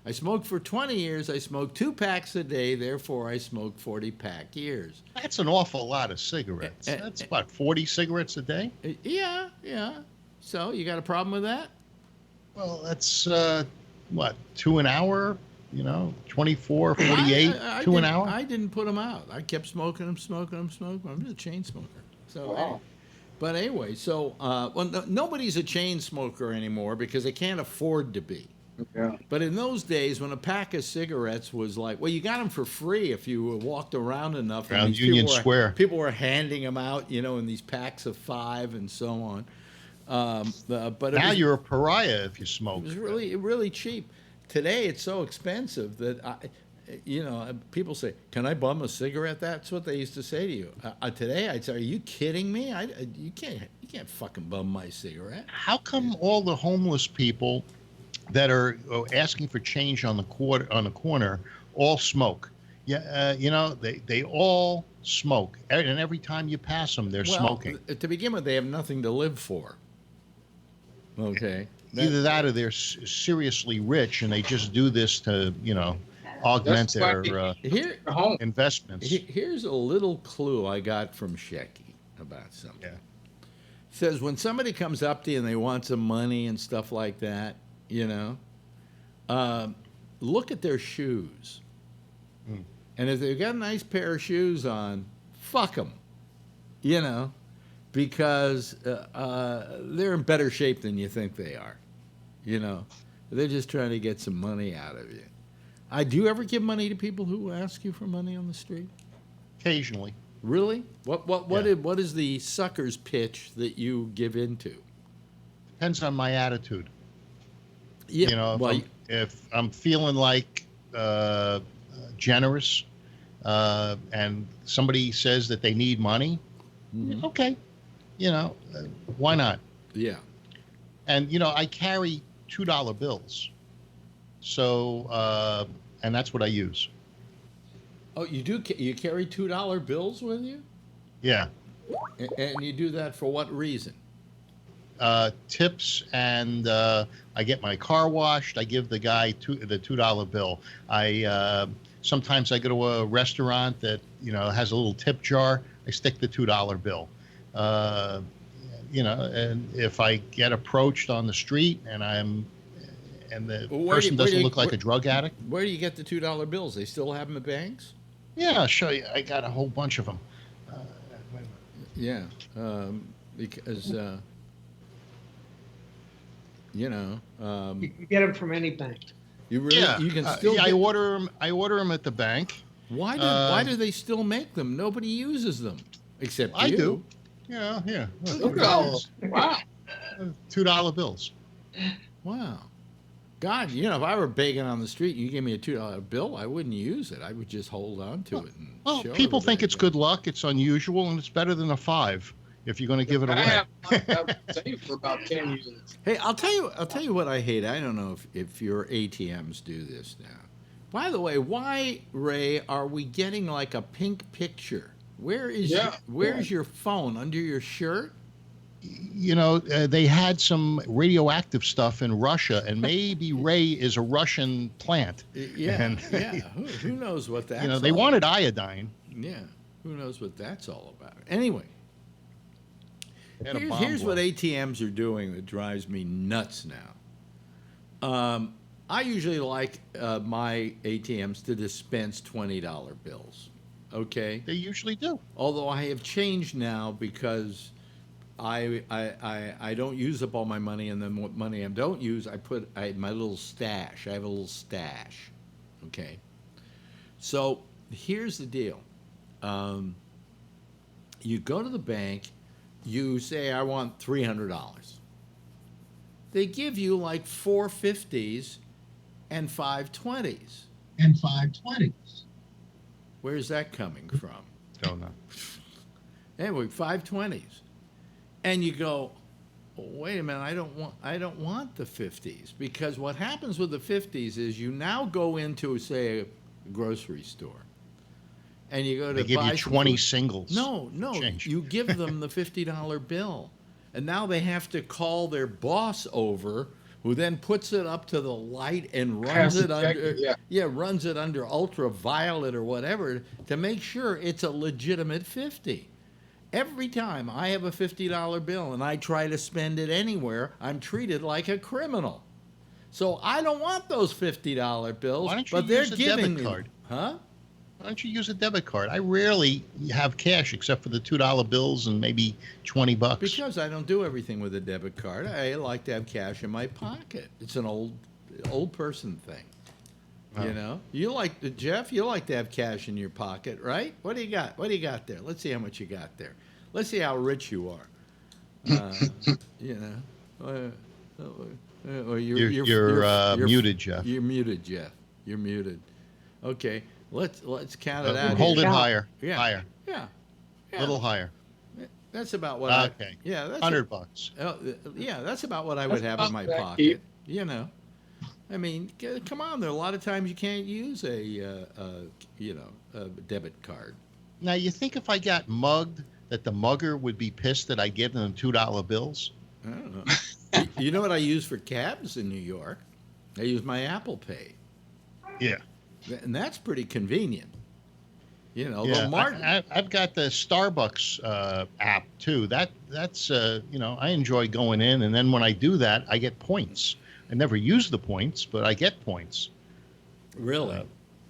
I smoked for 20 years. I smoked 2 packs a day. Therefore, I smoked 40 pack years. That's an awful lot of cigarettes. That's about 40 cigarettes a day? Yeah. So you got a problem with that? Well, that's, what, 2 an hour? 24, 48, I 2 an hour? I didn't put them out. I kept smoking them. I'm just a chain smoker. So, Wow. But anyway, so, nobody's a chain smoker anymore because they can't afford to be. Yeah. But in those days, when a pack of cigarettes was like, well, you got them for free if you walked around enough. Around these Union people Square. People were handing them out, in these packs of 5 and so on. But Now you're a pariah if you it smoke. was really cheap. Today, it's so expensive that people say, "Can I bum a cigarette?" That's what they used to say to you. Today, I'd say, "Are you kidding me? You can't fucking bum my cigarette." How come all the homeless people that are asking for change on the corner all smoke? Yeah, they all smoke, and every time you pass them, they're smoking. To begin with, they have nothing to live for. Okay. Either that or they're seriously rich and they just do this to, augment That's why their Here, Home. investments. here's a little clue I got from Shecky about something. Yeah. Says when somebody comes up to you and they want some money and stuff like that, look at their shoes. Mm. And if they've got a nice pair of shoes on, fuck them, because they're in better shape than you think they are. They're just trying to get some money out of you. Do you ever give money to people who ask you for money on the street? Occasionally. Really? What Yeah. what is the sucker's pitch that you give into? Depends on my attitude. Yeah. If I'm feeling like generous and somebody says that they need money, Mhm. okay, why not? Yeah. And, I carry $2 bills. So, and that's what I use. Oh, you do? You carry $2 bills with you? Yeah. And you do that for what reason? Tips, and I get my car washed. I give the guy the $2 bill. Sometimes I go to a restaurant that has a little tip jar. I stick the $2 bill. And if I get approached on the street and the person doesn't look like a drug addict. Where do you get the $2 bills? They still have them at banks? Yeah, I'll show you. I got a whole bunch of them. Yeah, because You can get them from any bank. you really you can still. Yeah, get, I order them at the bank. why do they still make them? Nobody uses them except I you. do. Yeah. Look at all. Wow. $2 bills. Wow. God, if I were begging on the street and you gave me a $2 bill, I wouldn't use it. I would just hold on to it. And Well, show people think everybody. it's good luck. It's unusual, and it's better than a 5 if you're going to give it I away. have saved for about 10 years. Hey, I'll tell you what I hate. I don't know if your ATMs do this now. By the way, why, Ray, are we getting like a pink picture? Where's your phone? Under your shirt? They had some radioactive stuff in Russia, and maybe Ray is a Russian plant. Yeah, And, Who knows what that's they all wanted iodine. Yeah, who knows what that's all about? Anyway, They had a bomb here's what blow. ATMs are doing that drives me nuts now. I usually like my ATMs to dispense $20 bills. Okay, They usually do. although I have changed now because I don't use up all my money, and then what money I don't use, I put my little stash. I have a little stash. Okay. So here's the deal. You go to the bank, you say, I want $300. They give you like 450s and 520s. And 520s. Where's that coming from? Don't know. Anyway, 520s. And you go, wait a minute, I don't want the 50s, because what happens with the 50s is you now go into, say, a grocery store, and you go to They give buy you some 20 food. singles. No, Change. you give them the $50 bill, and now they have to call their boss over, who then puts it up to the light and runs Has to it check under, it, yeah. runs it under ultraviolet or whatever to make sure it's a legitimate 50. Every time I have a $50 bill and I try to spend it anywhere, I'm treated like a criminal. So I don't want those $50 bills, Why don't you but they're use a giving debit me, card? huh? Why don't you use a debit card? I rarely have cash except for the $2 bills and maybe $20. Because I don't do everything with a debit card. I like to have cash in my pocket. It's an old person thing. You know, Jeff, you like to have cash in your pocket, right? What do you got? What do you got there? Let's see how much you got there. Let's see how rich you are. You know, or You're muted, Jeff. You're muted, Jeff. You're muted. Okay, let's count it out. Hold here. it higher. Yeah. Higher. Yeah. A little higher. That's about what Okay. that's $100. yeah, that's about what I would have in my That's pocket. cheap. You know, I mean, come on. There are a lot of times you can't use a debit card. Now, you think if I got mugged, that the mugger would be pissed that I gave them $2 bills? I don't know. You know what I use for cabs in New York? I use my Apple Pay, Yeah. and that's pretty convenient. You know, Yeah, the Martin. I've got the Starbucks app too. That's I enjoy going in, and then when I do that, I get points. I never use the points, but I get points. Really?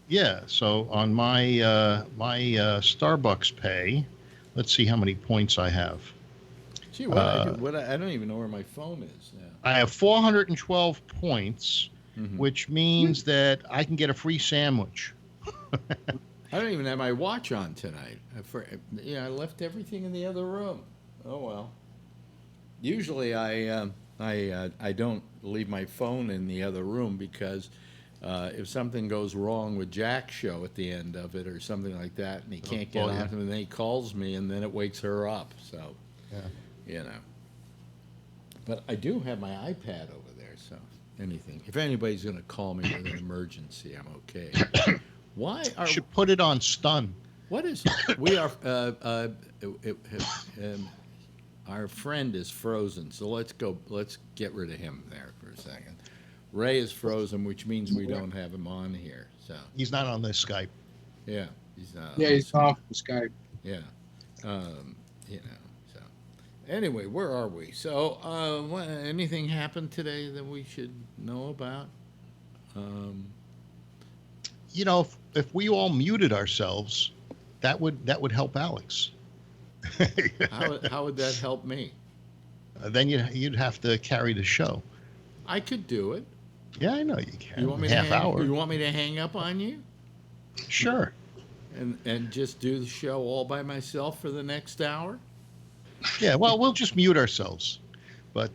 Yeah. So on my Starbucks Pay, let's see how many points I have. Gee, I don't even know where my phone is now. I have 412 points, Mhm. which means that I can get a free sandwich. I don't even have my watch on tonight. I left everything in the other room. Oh well. Usually I don't leave my phone in the other room because if something goes wrong with Jack's show at the end of it or something like that, and he can't get on, and then he calls me, and then it wakes her up. So, you know. But I do have my iPad over there, so if anybody's going to call me with an emergency, I'm okay. Why are Should put it on stun. What is we are our friend is frozen, so let's get rid of him there for a second. Ray is frozen, which means we don't have him on here. So He's not on this Skype. yeah, he's not. Yeah, he's off the Skype. Yeah, So anyway, where are we? So anything happened today that we should know about? If we all muted ourselves, that would help Alex. How would that help me? Then you'd have to carry the show. I could do it. Yeah, I know you can. You want me Half hour. You want me to hang up on you? Sure. And just do the show all by myself for the next hour? Yeah, well, we'll just mute ourselves. But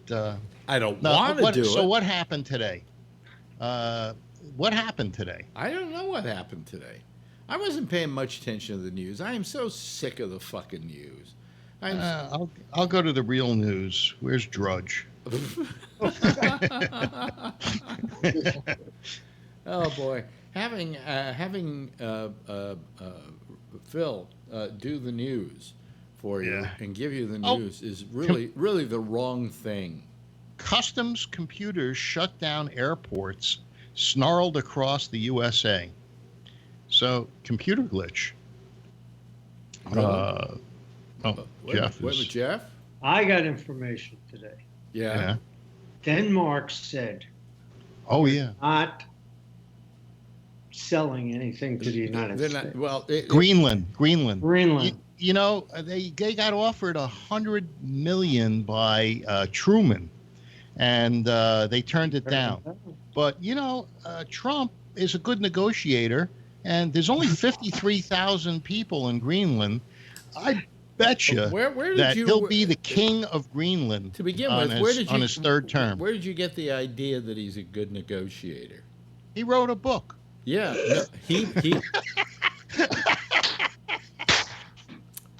I don't want to do it. So what happened today? What happened today? I don't know what happened today. I wasn't paying much attention to the news. I am so sick of the fucking news. I'll go to the real news. Where's Drudge? Oh boy, having Phil do the news for you and give you the news is really the wrong thing. Customs computers shut down airports, snarled across the USA. So computer glitch. Jeff. Wait, Jeff? I got information today. Yeah. Denmark said Oh yeah. not selling anything to the United States. Greenland. Greenland. They got offered $100 million by Truman, and they turned it down. But Trump is a good negotiator, and there's only 53,000 people in Greenland. I bet you that he'll be the king of Greenland to begin on with. His third term. Where did you get the idea that he's a good negotiator? He wrote a book. Yeah, no, he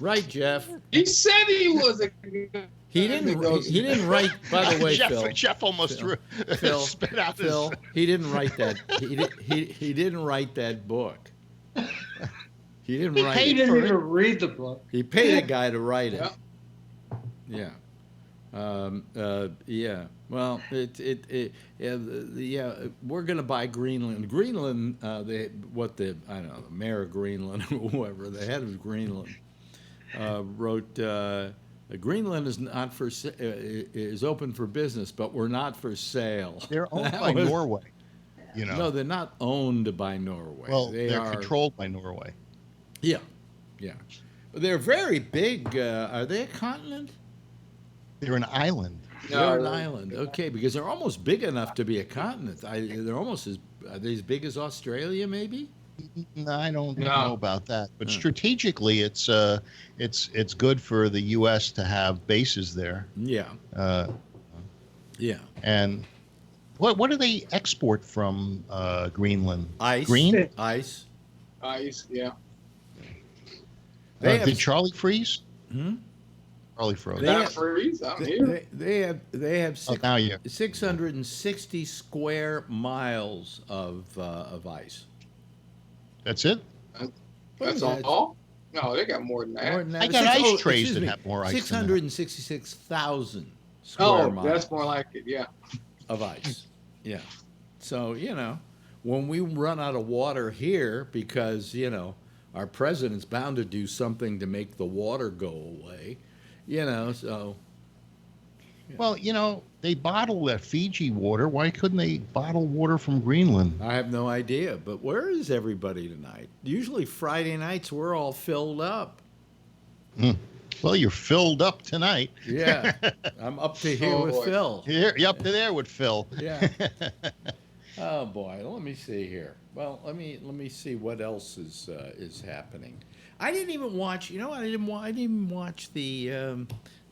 Right, Jeff. He said he was a. He didn't write. By the way, Jeff almost Phil, spit out Phil, he didn't write that. He didn't write that book. He didn't write. He didn't even read the book. He paid a guy to write it. Yeah. Yeah. Well, we're gonna buy Greenland. Greenland, the mayor of Greenland or whoever, the head of Greenland, wrote. Greenland is not is open for business, but we're not for sale. They're owned by Norway. No, they're not owned by Norway. Well, they're controlled by Norway. Yeah. They're very big. Are they a continent? They're an island. They're an island. Okay, because they're almost big enough to be a continent. They're almost are they as big as Australia, maybe? No, I don't know about that. But strategically, it's good for the U.S. to have bases there. Yeah. Yeah. And what do they export from Greenland? Ice. Green? Ice. Ice, yeah. Did Charlie freeze? Hmm? Charlie froze. Freeze. I'm here. They have 660 square miles of ice. That's it? That's all? No, they got more than that. I got ice trays that have more ice. 666,000 square miles. That's more like it, yeah. Of ice. Yeah. So, when we run out of water here because, our president's bound to do something to make the water go away, so. Yeah. Well, they bottle that Fiji water. Why couldn't they bottle water from Greenland? I have no idea, but where is everybody tonight? Usually Friday nights we're all filled up. Well, you're filled up tonight. Yeah, I'm up to here with Phil. You're up to there with Phil. Yeah. Oh boy, let me see here. Well, let me see what else is happening. I didn't even watch. I didn't even watch the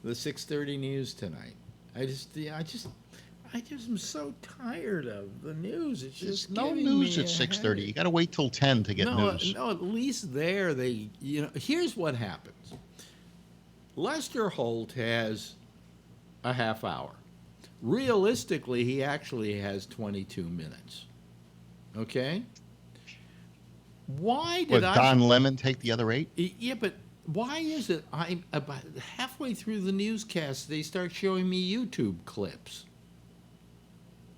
6:30 news tonight. I just am so tired of the news. It's just no news at 6:30. You got to wait till 10 to get news. No, at least there here's what happens. Lester Holt has a half hour. Realistically, he actually has 22 minutes. Okay? Why did Don Lemon take the other 8? Yeah, but why is it I'm about halfway through the newscast, they start showing me YouTube clips?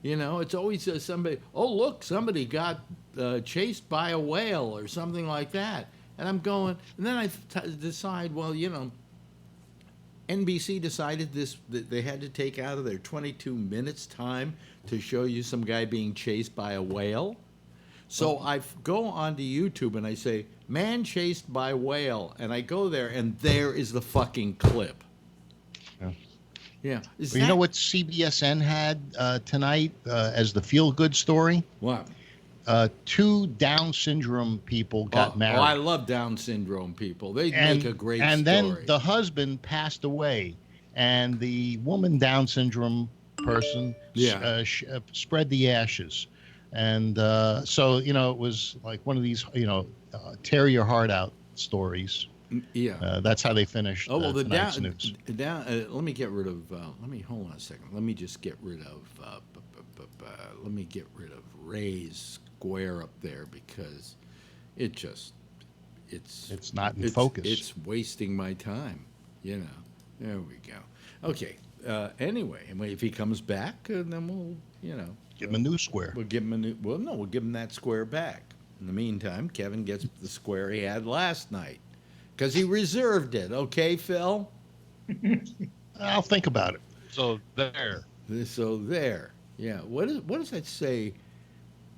It's always somebody, somebody got chased by a whale or something like that. And I'm going, and then I decide, NBC decided that they had to take out of their 22 minutes time to show you some guy being chased by a whale. So I go onto YouTube and I say, man chased by whale. And I go there and there is the fucking clip. Yeah. You know what CBSN had tonight as the feel-good story? What? 2 Down syndrome people got married. Oh, I love Down syndrome people. They make a great story. And then the husband passed away, and the woman Down syndrome person spread the ashes. And so, it was like one of these, tear your heart out stories. Yeah. That's how they finished the news. Let me get rid of, hold on a second. Let me just get rid of, Ray's square up there because it's not in focus. It's wasting my time, There we go. Okay. Anyway, if he comes back, then we'll, give him a new square. We'll give him we'll give him that square back. In the meantime, Kevin gets the square he had last night because he reserved it. Okay, Phil? I'll think about it. So there. Yeah. What does that say?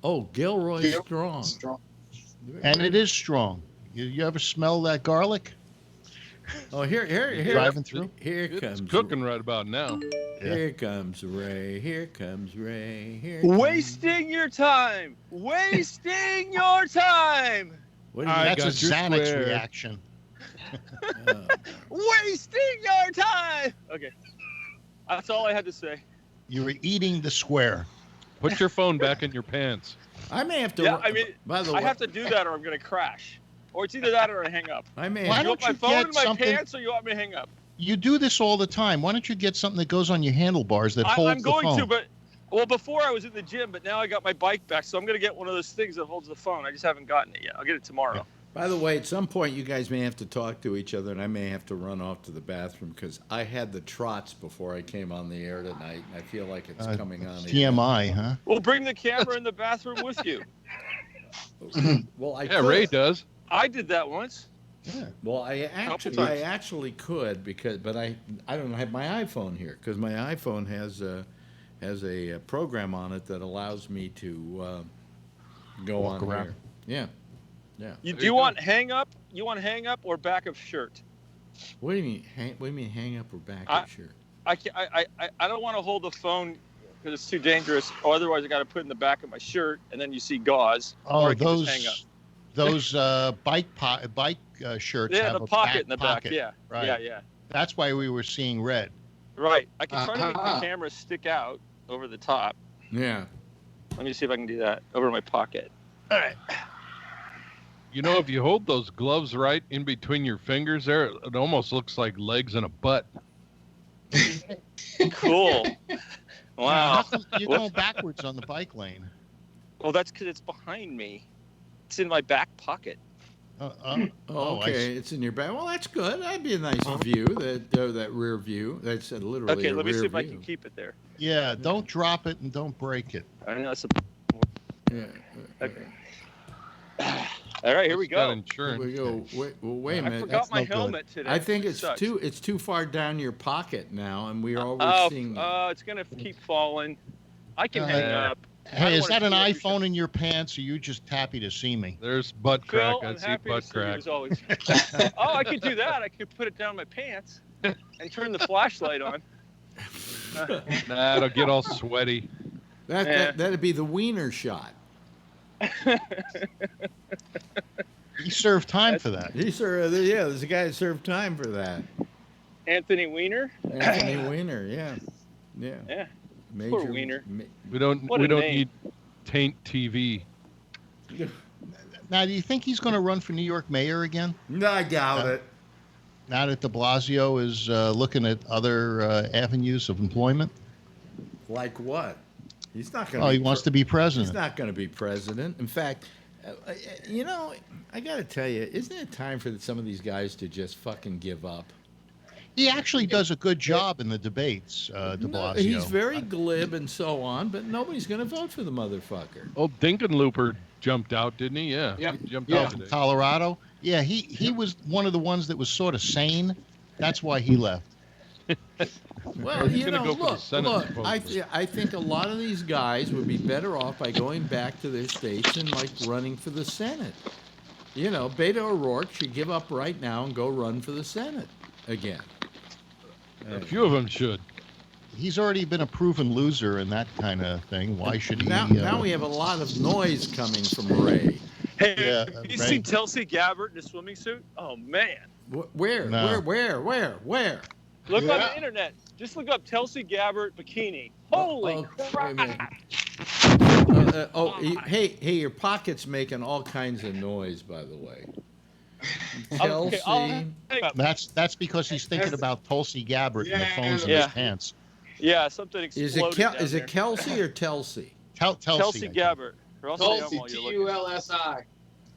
Oh, Gilroy Strong. And it is strong. You ever smell that garlic? Oh, here. Driving through? Here comes. It's cooking right about now. Here comes Ray. Here comes Ray. Wasting your time. Wasting your time. That's a Xanax reaction. Wasting your time. Okay. That's all I had to say. You were eating the square. Put your phone back in your pants. I may have to. Yeah, by the way, I have to do that or I'm going to crash. Or it's either that or I hang up. I may. Why You want don't my you phone get in my something- pants, or you want me to hang up? You do this all the time. Why don't you get something that goes on your handlebars that holds I'm going the phone? to, but well, before I was in the gym, but now I got my bike back, so I'm gonna get one of those things that holds the phone. I just haven't gotten it yet. I'll get it tomorrow. By the way, at some point you guys may have to talk to each other, and I may have to run off to the bathroom because I had the trots before I came on the air tonight, and I feel like it's coming on. TMI, huh? We'll bring the camera in the bathroom with you. Well, I Yeah, could. Ray does. I did that once. Yeah. Well, I times. actually could but I don't have my iPhone here because my iPhone has a program on it that allows me to go Walk on around. here. Yeah, yeah. Do There you you go. want hang up? You want hang up or back of shirt? What do you mean? What do you mean? Hang up or back I- up shirt? I don't want to hold the phone because it's too dangerous. Or otherwise, I got to put it in the back of my shirt, and then you see gauze. Oh, or I can just hang up. those bike shirts Yeah, have the a pocket back in the pocket. back. Yeah, Right. yeah. That's why we were seeing red. Right. I can try to make Uh-huh. the camera stick out over the top. Yeah. Let me see if I can do that over my pocket. All right. You know, if you hold those gloves right in between your fingers there, it almost looks like legs and a butt. Cool. Wow. How come you're going backwards on the bike lane? Well, that's because it's behind me. It's in my back pocket. Oh, Oh, I okay, see. it's in your back. Well, that's good. That'd be a nice view. That rear view. That's literally. Okay, a let me see rear if I view. can keep it there. Yeah, don't drop it and don't break it. I know that's Yeah. Okay. All right, here we It's got go. insurance. Here we go. Wait a I minute. forgot that's my no good. helmet today. I think which sucks. it's too far down your pocket now, and we're always Oh, seeing. it's gonna keep falling. I can Uh, hang up. I Hey, don't is wanna that an see what you're iPhone in your pants, or you just happy to see me? There's butt crack. Phil, I I'm see happy to butt see you crack. as always. Oh, I could do that. I could put it down my pants and turn the flashlight on. Nah, it'll get all sweaty. That'd be the wiener shot. You served time for that. There's a guy that served time for that. Anthony Weiner. Anthony Weiner, yeah. Yeah. Major, Poor Wiener. We don't What a name. need taint TV. Now, do you think he's going to run for New York mayor again? No, I doubt it. Now that de Blasio is looking at other avenues of employment? Like what? He's not going. Oh, he wants to be president. He's not going to be president. In fact, I got to tell you, isn't it time for some of these guys to just fucking give up? He actually does a good job in the debates, de No, Blasio. he's very glib and so on, but nobody's going to vote for the motherfucker. Oh, Dinkenlooper jumped out, didn't he? Yeah. Yep. He jumped Yeah, out today. Colorado. Yeah, he was one of the ones that was sort of sane. That's why he left. Well, He's gonna go for the look, Senate, I supposedly. think a lot of these guys would be better off by going back to their states and like running for the Senate. You know, Beto O'Rourke should give up right now and go run for the Senate again. A few of them should. He's already been a proven loser and that kind of thing. Why should he? Now we have a lot of noise coming from Ray. Hey, Yeah, have you right. seen Tulsi Gabbard in a swimming suit? Oh man! Where? No. Where? Look on Yeah. the internet. Just look up Tulsi Gabbard bikini. Holy Wait a crap! minute. Hey, your pocket's making all kinds of noise, by the way. Chelsea. hang up. That's because he's thinking about Tulsi Gabbard and the phones in Yeah. his pants. Yeah, something Is exploded. down it there. Kelsey or Telsey? Tulsi Tulsi I think. Gabbard? Or else I Tulsi, am while you're looking. Tulsi.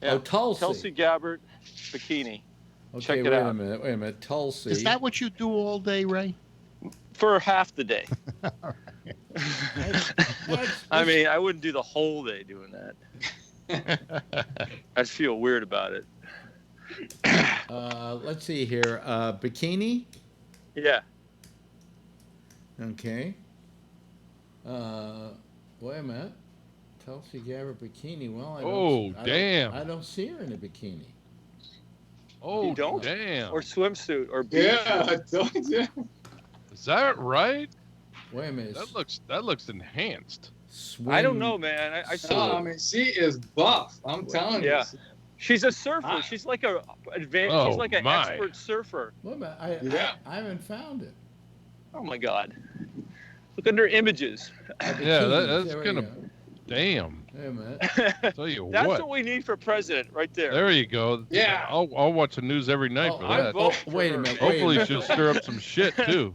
Yeah. Oh, Tulsi. Tulsi Gabbard bikini Okay, check it wait a out. minute. Tulsi. Is that what you do all day, Ray? for half the day. That's- I mean, I wouldn't do the whole day doing that. I'd feel weird about it. let's see here. Bikini. Yeah. Okay. Wait a minute. Tulsi Gabbard bikini. Well, Damn. I don't see her in a bikini. Oh, You don't? damn. Or swimsuit or beach. Yeah, I told you. Is that right? Wait a minute. That looks enhanced. Swim. I don't know, man. I Oh, saw. I mean, she is buff. I'm telling you. Yeah. She's a surfer. Ah. She's like a advanced. Oh, she's like an my. expert surfer. Wait a minute. Yeah. I haven't found it. Oh my God! Look under images. Yeah, Bikinis, that's there we gonna. go. Damn. Wait a minute. Tell you That's what. what we need for president, right there. There you go. Yeah. I'll watch the news every night for I'm that. voting for wait a her. minute. Hopefully she'll stir up some shit too.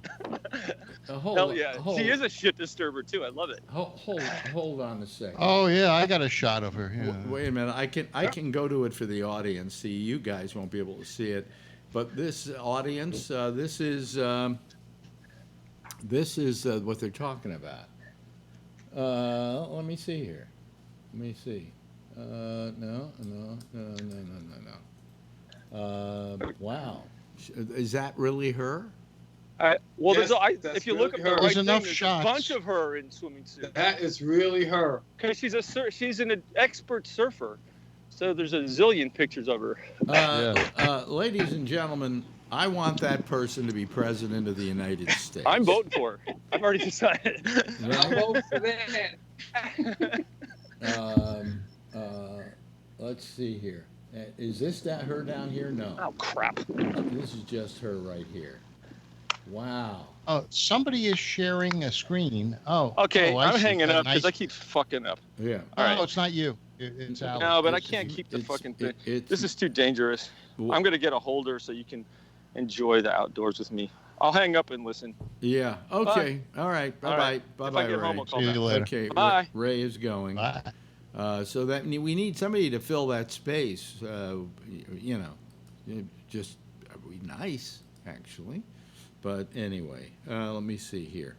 Hell yeah. She is a shit disturber too. I love it. Hold on a second. Oh yeah, I got a shot of her. Yeah. Wait a minute. I can go to it for the audience. See, you guys won't be able to see it, but this audience, this is what they're talking about. Let me see here. Let me see. No. Wow. Is that really her? Well, Yes, if you look at the really her. right There's thing, enough there's shots. a bunch of her in swimming suits. That is really her. Because she's an expert surfer. So there's a zillion pictures of her. Ladies and gentlemen, I want that person to be president of the United States. I'm voting for her. I've already decided. I'll vote for that. Let's see here. Is this her down here? No. Oh, crap. This is just her right here. Wow. Oh, somebody is sharing a screen. Oh. Okay, oh, I I'm see. hanging up because Nice. I keep fucking up. Yeah. All right. No, it's not you. It's Alex. No, but I It's- can't keep the it's- fucking thing. it's- This is too dangerous. Wh- I'm going to get a holder so you can enjoy the outdoors with me. I'll hang up and listen. Yeah. Okay. All right. Bye All bye. right. Bye If bye, I get Ray. home, I'll call See back. you later. Okay. Bye. Ray is going. Bye. So that we need somebody to fill that space. You know, just be nice actually. But anyway, let me see here.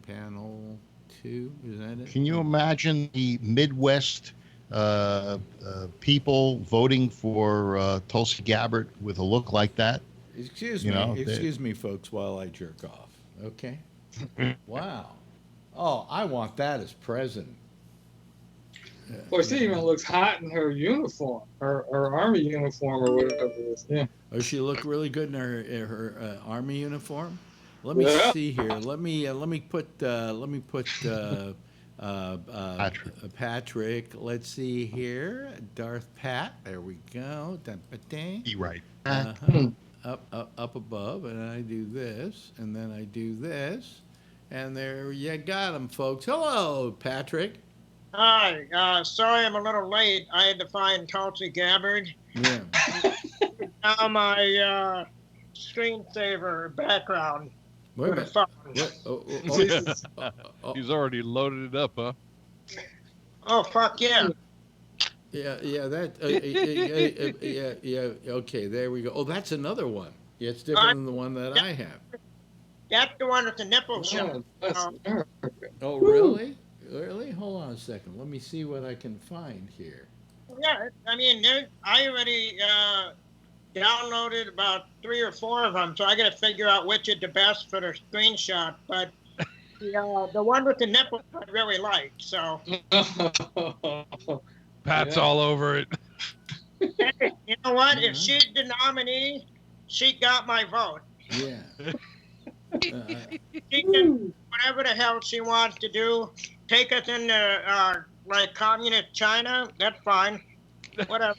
Panel 2, is that it? Can you imagine the Midwest people voting for Tulsi Gabbard with a look like that? Excuse You me, know, excuse me, folks, while I jerk off. Okay. Wow. Oh, I want that as president. Boy, she even looks hot in her uniform, her army uniform or whatever it is. Yeah. Oh, she looked really good in her army uniform. Let me Yeah. see here. Let me put Patrick. Let's see here. Darth Pat. There we go. Dun-ba-ding. Be right. Up above, and I do this, and then I do this, and there you got him, folks. Hello, Patrick. Hi, sorry I'm a little late. I had to find Tulsi Gabbard. Yeah. Now my screensaver background. Wait a for the minute. phone. What? Jesus. He's already loaded it up, huh? Oh, fuck yeah. Yeah, that. Yeah. Okay, there we go. Oh, that's another one. Yeah, it's different than the one that I have. That's the one with the nipple show. Oh, that's her. Oh, really? Really? Hold on a second. Let me see what I can find here. Yeah, I mean, I already downloaded about 3 or 4 of them, so I got to figure out which is the best for the screenshot. But the one with the nipple I really liked. So, Pat's Yeah. all over it. hey, you know what? Yeah. If she's the nominee, she got my vote. Yeah. She can whatever the hell she wants to do. Take us into like communist China. That's fine. Whatever.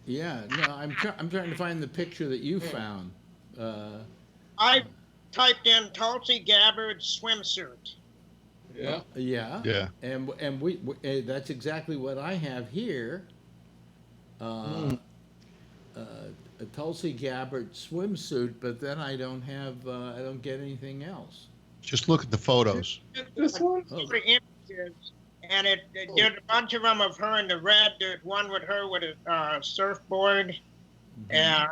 Yeah. No, I'm trying to find the picture that you found. I typed in Tulsi Gabbard swimsuit. Yeah. Yeah. Yeah. And we that's exactly what I have here. A Tulsi Gabbard swimsuit, but then I don't get anything else. Just look at the photos. This one? Oh. The images, and there's a bunch of them of her in the red. There's one with her with a surfboard, and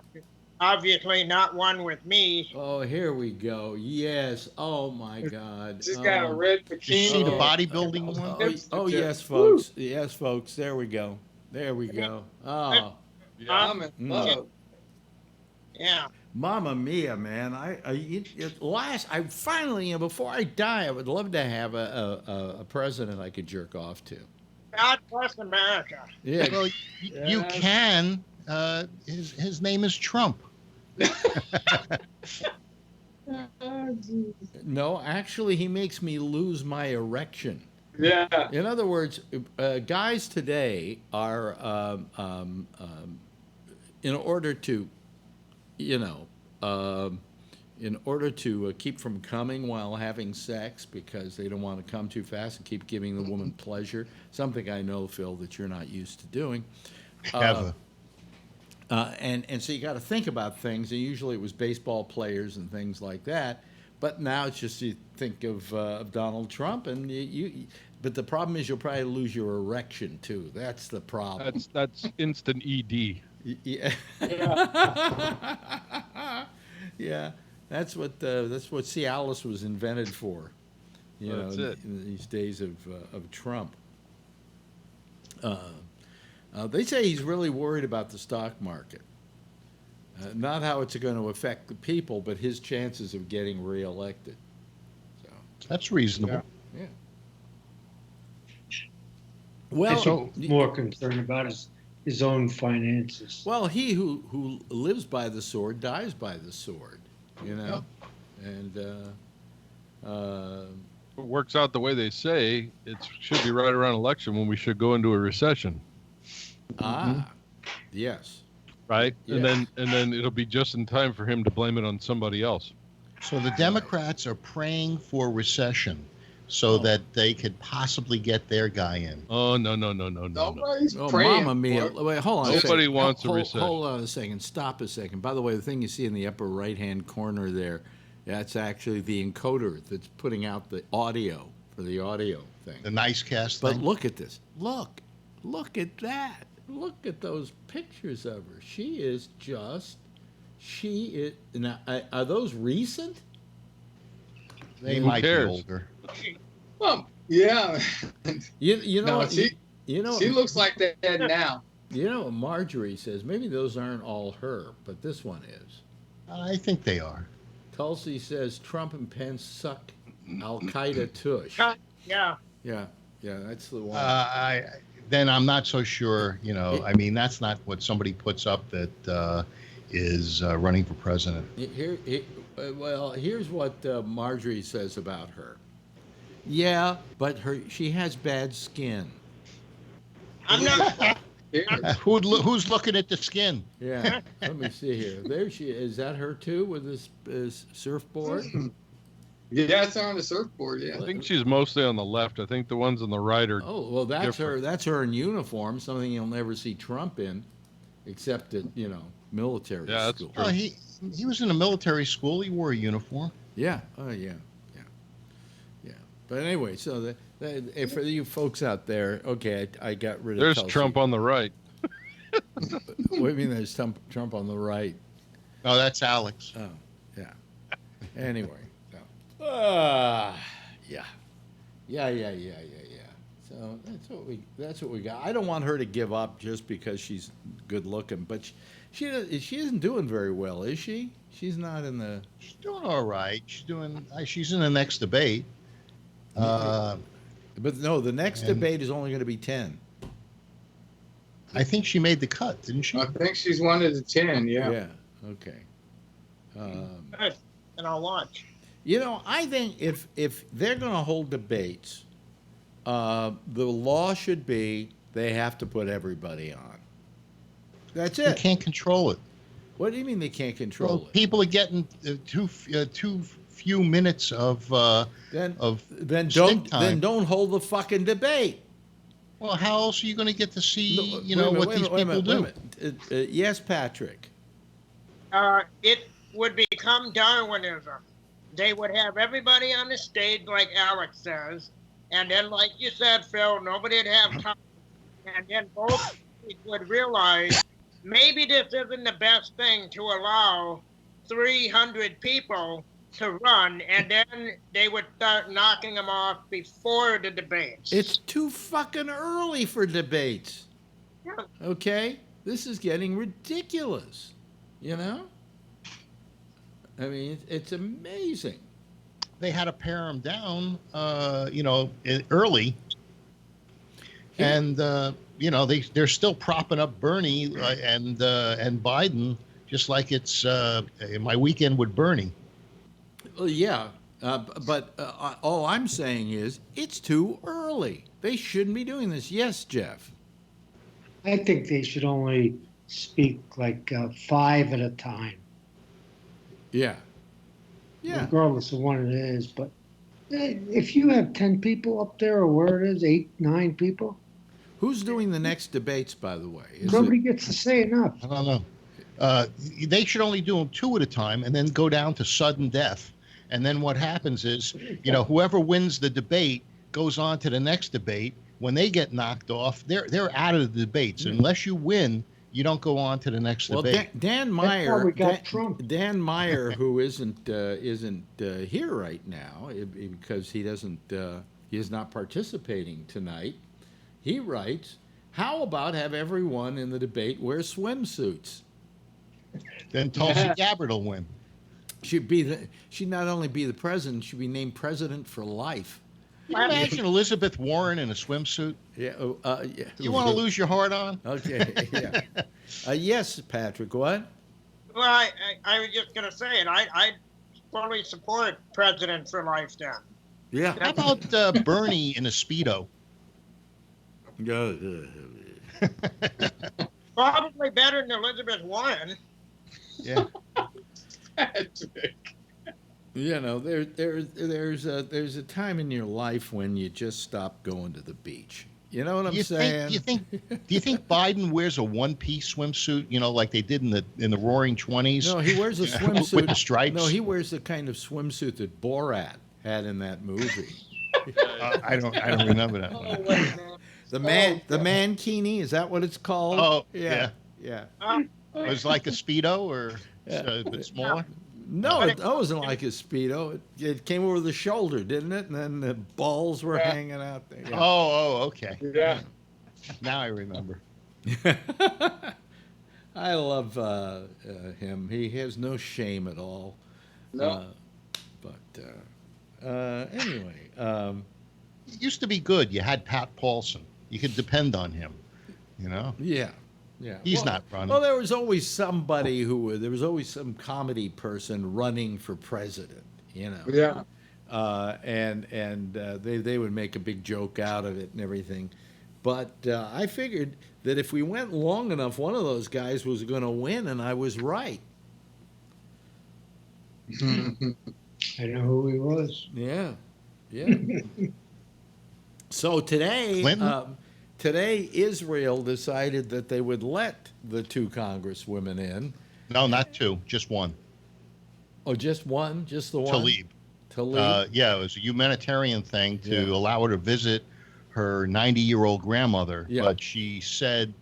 obviously not one with me. Oh, here we go. Yes. Oh my God. She's got a red bikini. You see the Oh. bodybuilding one? Oh yes, folks. Yes, folks. There we go. There we go. Oh, I'm in love. Yeah. Mamma Mia, man! I finally, before I die, I would love to have a president I could jerk off to. God bless America. Yeah. Well, you Yes. can. His name is Trump. No, actually, he makes me lose my erection. Yeah. In other words, guys today are, in order to, in order to keep from coming while having sex because they don't want to come too fast and keep giving the woman pleasure, something I know, Phil, that you're not used to doing. Ever. And so you got to think about things, and usually it was baseball players and things like that, but now it's just you think of Donald Trump, and but the problem is you'll probably lose your erection too. That's the problem. That's instant ED. Yeah. Yeah, that's what Cialis was invented for. You That's know, it. in these days of Trump. They say he's really worried about the stock market. Not how it's going to affect the people, but his chances of getting reelected. So That's reasonable. yeah. Well, He's more concerned about his own finances. well, he who lives by the sword dies by the sword. You know, and If it works out the way they say, it should be right around election when we should go into a recession, yes. right? Yeah. And then it'll be just in time for him to blame it on somebody else. So the Democrats are praying for recession so that they could possibly get their guy in. Oh no. Nobody's Oh, praying. Mamma Mia! for it. Wait, hold on. a Nobody second. wants a hold, recession. Hold on a second. Stop a second. By the way, the thing you see in the upper right-hand corner there, that's actually the encoder that's putting out the audio for the audio thing. The nice cast But thing. look at this. Look at that. Look at those pictures of her. She is. Now, are those recent? They Who might cares? be older. Well, yeah. You know No, what? she She looks like that now. You know what Marjorie says? Maybe those aren't all her, but this one is. I think they are. Tulsi says Trump and Pence suck Al Qaeda tush. Yeah. Yeah, that's the one. Then I'm not so sure. You know, I mean, that's not what somebody puts up that is running for president. Here's what Marjorie says about her. Yeah, but she has bad skin. I'm not. Who's looking at the skin? Yeah, let me see here. There she is. Is that her too with this surfboard? Yeah, it's on the surfboard. Yeah. I think she's mostly on the left. I think the ones on the right are. Oh, well, that's different. her. That's her in uniform. Something you'll never see Trump in, except at military Yeah, that's school. true. Oh, he was in a military school. He wore a uniform. Yeah. Oh, yeah. But anyway, so for you folks out there, okay, I got rid of. There's Tulsi. Trump on the right. What do you mean? There's Trump on the right. No, that's Alex. Oh, yeah. Anyway, so, yeah. So that's what we got. I don't want her to give up just because she's good looking, but she isn't doing very well, is she? She's not in the. She's doing all right. She's in the next debate. But no, the next debate is only going to be 10. I think she made the cut, didn't she? I think she's one of the 10. Yeah. Yeah. Okay. Good. And I'll watch. I think if they're going to hold debates, the law should be they have to put everybody on. That's You it. can't control it. What do you mean they can't control Well, it? people are getting too few minutes of Then stink time. don't hold the fucking debate. Well, how else are you going to get to see Wait what these people do? Yes, Patrick. It would become Darwinism. They would have everybody on the stage, like Alex says, and then, like you said, Phil, nobody would have time. And then both sides would realize maybe this isn't the best thing to allow 300 people to run, and then they would start knocking them off before the debates. It's too fucking early for debates. Yeah. Okay? This is getting ridiculous. I mean, it's amazing. They had to pare them down, early. And they're still propping up Bernie and Biden, just like it's my weekend with Bernie. Well, yeah, but all I'm saying is it's too early. They shouldn't be doing this. Yes, Jeff. I think they should only speak like 5 at a time. Yeah. Yeah. regardless of what it is. But if you have 10 people up there, or where it is, 8, 9 people, Who's doing the next debates, by the way? nobody gets to say enough. I don't know. They should only do them 2 at a time and then go down to sudden death. And then what happens is, whoever wins the debate goes on to the next debate. When they get knocked off, they're out of the debates. Unless you win, you don't go on to the next debate. Dan That's how Meyer, we got Trump. Dan Meyer, who isn't here right now because he is not participating tonight. He writes, "How about have everyone in the debate wear swimsuits?" Then Tulsi Gabbard will win. She'd not only be the president, she'd be named president for life. Can you imagine Elizabeth Warren in a swimsuit? Yeah. Yeah. You want to lose your heart on? Okay. Yeah. Yes, Patrick. What? Well, I was just going to say it. I fully support president for life then. Yeah. How about Bernie in a Speedo? Probably better than Elizabeth Warren. Yeah. There's a time in your life when you just stop going to the beach. You know what I'm saying? Do you think Biden wears a one-piece swimsuit? Like they did in the Roaring '20s. No, he wears a swimsuit with the stripes. No, he wears the kind of swimsuit that Borat had in that movie. I don't remember that one. Oh, wait, man. The mankini, is that what it's called? Oh, yeah. It was like a Speedo or a bit smaller. No, it wasn't like a Speedo. It came over the shoulder, didn't it? And then the balls were hanging out there. Yeah. Oh, okay. Yeah. Now I remember. I love him. He has no shame at all. No. Anyway. It used to be good. You had Pat Paulson. You could depend on him. Yeah. Yeah. He's not running. Well, there was always somebody there was always some comedy person running for president, Yeah. And they would make a big joke out of it and everything. But I figured that if we went long enough, one of those guys was going to win, and I was right. I know who he was. Yeah. So today, Israel decided that they would let the 2 congresswomen in. No, not 2, just 1. Oh, just one? Just the one? Talib. Yeah, it was a humanitarian thing to allow her to visit her 90-year-old grandmother. Yeah. But she said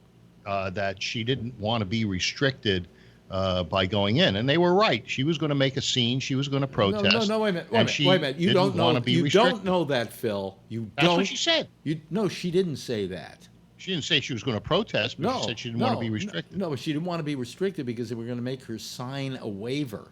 that she didn't want to be restricted by going in. And they were right. She was going to make a scene. She was going to protest. No, wait a minute. You don't know that, Phil. That's what she said. No, she didn't say that. She didn't say she was going to protest, but she said she didn't want to be restricted. No, but she didn't want to be restricted because they were going to make her sign a waiver.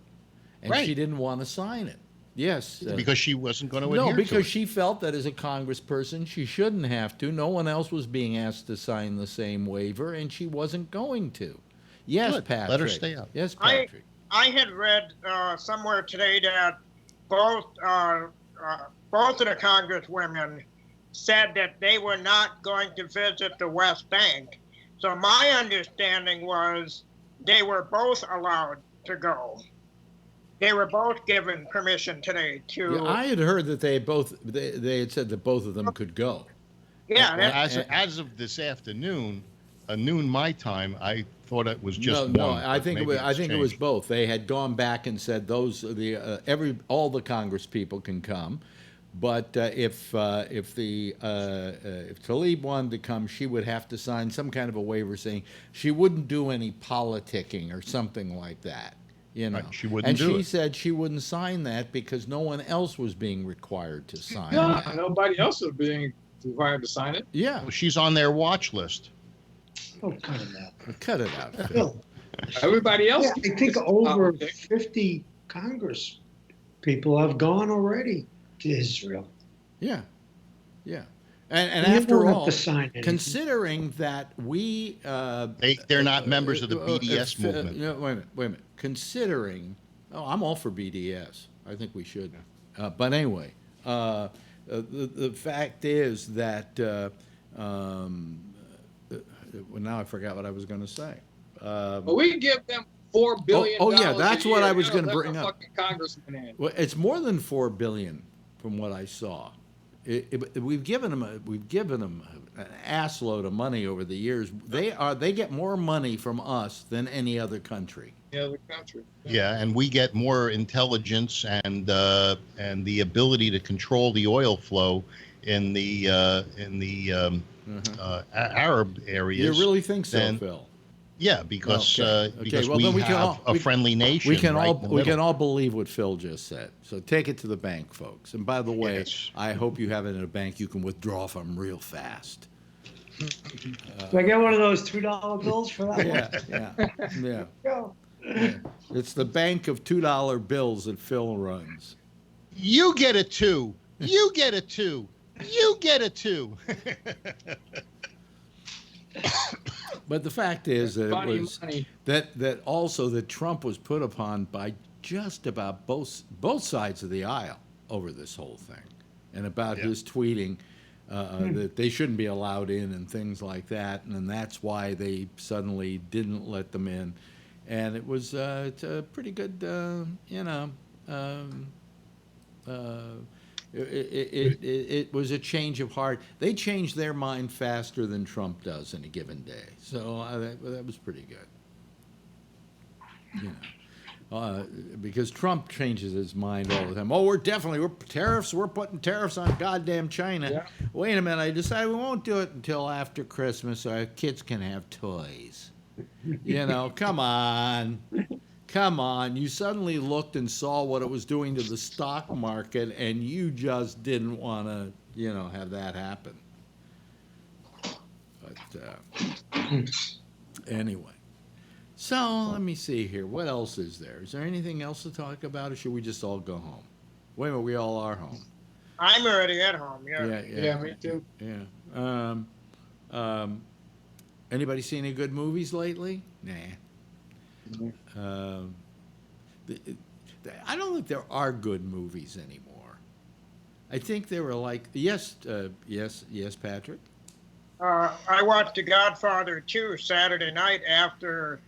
And Right. she didn't want to sign it. Yes. Because she wasn't going to adhere to it. No, because she felt that as a congressperson, she shouldn't have to. No one else was being asked to sign the same waiver, and she wasn't going to. Yes, Good. Patrick. Let her stay up. Yes, Patrick. I had read somewhere today that both of the congresswomen said that they were not going to visit the West Bank. So my understanding was they were both allowed to go. They were both given permission today to. Yeah, I had heard that they had said that both of them could go. Yeah. As of this afternoon, noon my time, I thought it was just one. No, I think it was changed. both. They had gone back and said all the Congress people can come, but if Talib wanted to come, she would have to sign some kind of a waiver saying she wouldn't do any politicking or something like that. Right, she wouldn't and do she it. said she wouldn't sign that because no one else was being required to sign No, that. nobody else is being required to sign it. Yeah, Well, she's on their watch list. Oh, cut it out. cut it out. Phil. Everybody else. I think over 50 Congress people have gone already to Israel. Yeah. And You after don't have all, to sign anything. considering that They're not members of the BDS movement. Wait a minute. Considering, I'm all for BDS. I think we should. But anyway, the fact is that well, now I forgot what I was going to say. But we give them $4 billion. Oh, yeah, that's a what year. I was You going know, to let bring the up. fucking congressman in. Well, it's more than $4 billion from what I saw. We've given them an assload of money over the years. They get more money from us than any other country. Yeah, the country. Yeah, and we get more intelligence and the ability to control the oil flow in the Arab areas. You really think so, than- Phil? Yeah, because Okay. because Well, we then we have a friendly nation. We can right in the we can middle. all believe what Phil just said. So take it to the bank, folks. And by the way, Yes. I hope you have it in a bank you can withdraw from real fast. Do I get one of those $2 bills for that? Yeah. Go. It's the bank of $2 bills that Phil runs. You get it too. You get it too. You get it too. But the fact is that Funny it was money. that also that Trump was put upon by just about both sides of the aisle over this whole thing, and about his tweeting that they shouldn't be allowed in and things like that, and that's why they suddenly didn't let them in, and it was it's a pretty good It was a change of heart. They change their mind faster than Trump does in a given day. So that was pretty good. You know, because Trump changes his mind all the time. Oh, we're putting tariffs on goddamn China. Yeah. Wait a minute, I decided we won't do it until after Christmas so our kids can have toys. You know, come on. Come on, you suddenly looked and saw what it was doing to the stock market, and you just didn't want to, have that happen. But anyway, so let me see here. What else is there? Is there anything else to talk about, or should we just all go home? Wait a minute, we all are home. I'm already at home. Yeah. Yeah, me too. Yeah. Anybody seen any good movies lately? Nah. I don't think there are good movies anymore. I think they were like yes, Patrick. I watched The Godfather 2 Saturday night after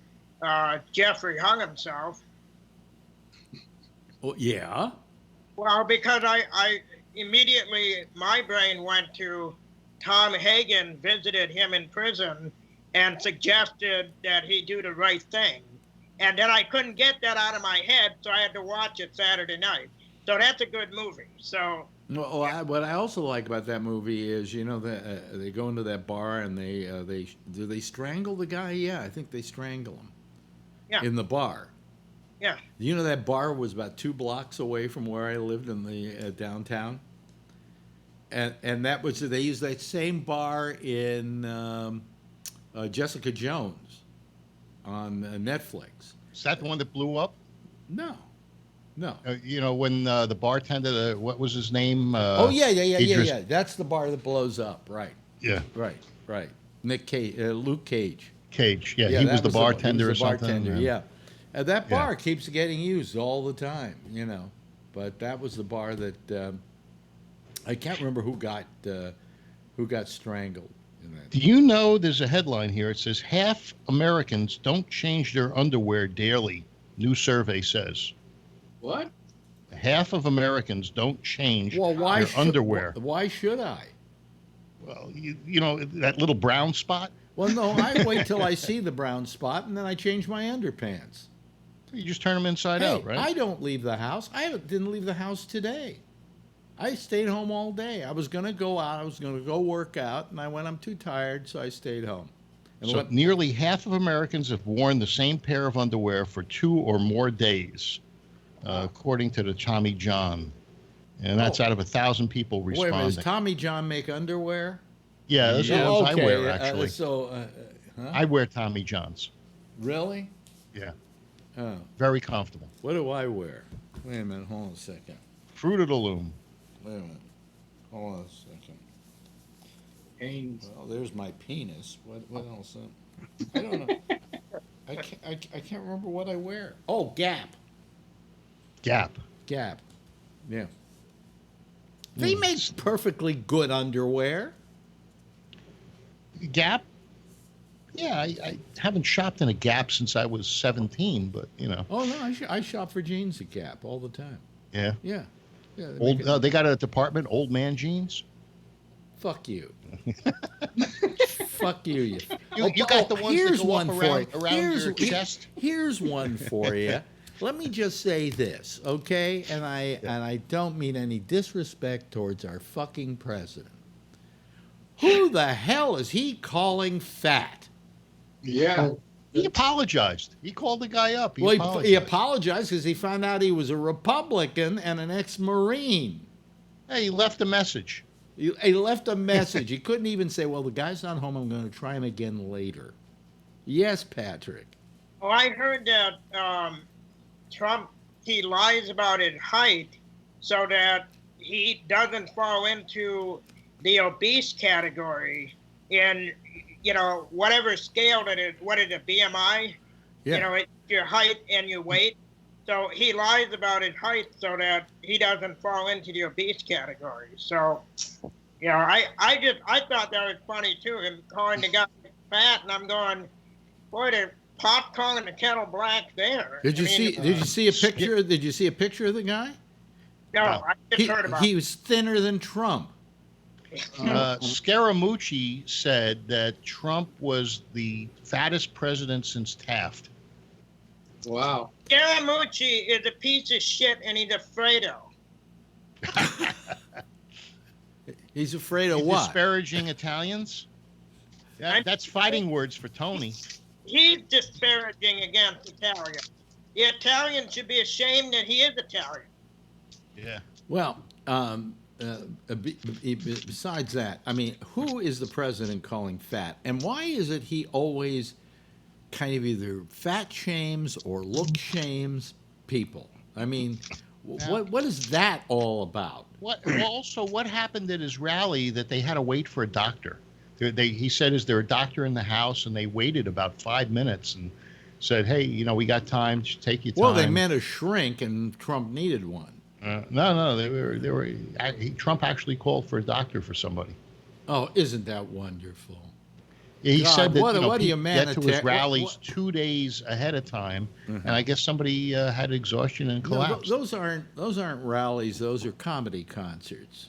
Jeffrey hung himself. Oh yeah. Well, because I immediately my brain went to Tom Hagen visited him in prison and suggested that he do the right thing. And then I couldn't get that out of my head, so I had to watch it Saturday night. So that's a good movie. So. Well, what I also like about that movie is, they go into that bar and they strangle the guy? Yeah, I think they strangle him. Yeah. In the bar. Yeah. That bar was about 2 blocks away from where I lived in the downtown. And that was they used that same bar in Jessica Jones on Netflix. Is that the one that blew up? No. When the bartender, what was his name? Yeah. That's the bar that blows up, right? Yeah. Right. Luke Cage. Cage, yeah, he was the bartender or something. Bartender, yeah. That bar keeps getting used all the time, But that was the bar that I can't remember who got strangled. Do you know there's a headline here? It says half Americans don't change their underwear daily. New survey says. What? Half of Americans don't change their underwear. Why should I? Well, you know that little brown spot. Well, no, I wait till I see the brown spot and then I change my underpants. You just turn them inside out, right? I don't leave the house. I didn't leave the house today. I stayed home all day. I was going to go out. I was going to go work out, and I'm too tired, so I stayed home. So nearly half of Americans have worn the same pair of underwear for 2 or more days, according to the Tommy John. And that's out of 1,000 people responding. Wait a minute, does Tommy John make underwear? Yeah, those are the ones I wear, actually. Huh? I wear Tommy Johns. Really? Yeah. Oh. Very comfortable. What do I wear? Wait a minute, hold on a second. Fruit of the Loom. Wait a minute. Hold on a second. Hanes. Well, there's my penis. What else? I don't know. I can't remember what I wear. Oh, Gap. Gap. Yeah. They make perfectly good underwear. Gap? Yeah, I haven't shopped in a Gap since I was 17, but Oh no, I shop for jeans at Gap all the time. Yeah. Yeah. Yeah. They got a department, old man jeans. Fuck you. Fuck you. You got the ones that go up around your Here's- chest. Here's one for you. Let me just say this, okay? And I don't mean any disrespect towards our fucking president. Who the hell is he calling fat? Yeah. He apologized. He called the guy up. He apologized because he found out he was a Republican and an ex-Marine. Hey, he left a message. He left a message. He couldn't even say, well, the guy's not home. I'm going to try him again later. Yes, Patrick. Oh, I heard that Trump, he lies about his height so that he doesn't fall into the obese category in, whatever scale it is. What is it, BMI? Yeah. It's your height and your weight. So he lies about his height so that he doesn't fall into the obese category. So, I thought that was funny too, him calling the guy fat, and I'm going, boy, they're pot calling the kettle black there. Did you see a picture? Did you see a picture of the guy? No, I just heard about He was thinner than Trump. Scaramucci said that Trump was the fattest president since Taft. Wow. Scaramucci is a piece of shit, and he's afraid of. He's afraid of what? Disparaging Italians? That's fighting words for Tony. He's disparaging against Italians. The Italians should be ashamed that he is Italian. Yeah. Well, besides that, I mean, who is the president calling fat? And why is it he always kind of either fat shames or look shames people? I mean, what is that all about? What happened at his rally that they had to wait for a doctor? He said, is there a doctor in the house? And they waited about 5 minutes and said, hey, we got time. Just take your time. Well, they meant a shrink, and Trump needed one. No. Trump actually called for a doctor for somebody. Oh, isn't that wonderful? He said that what he get to his rallies 2 days ahead of time, and I guess somebody had exhaustion and collapsed. No, those aren't rallies. Those are comedy concerts.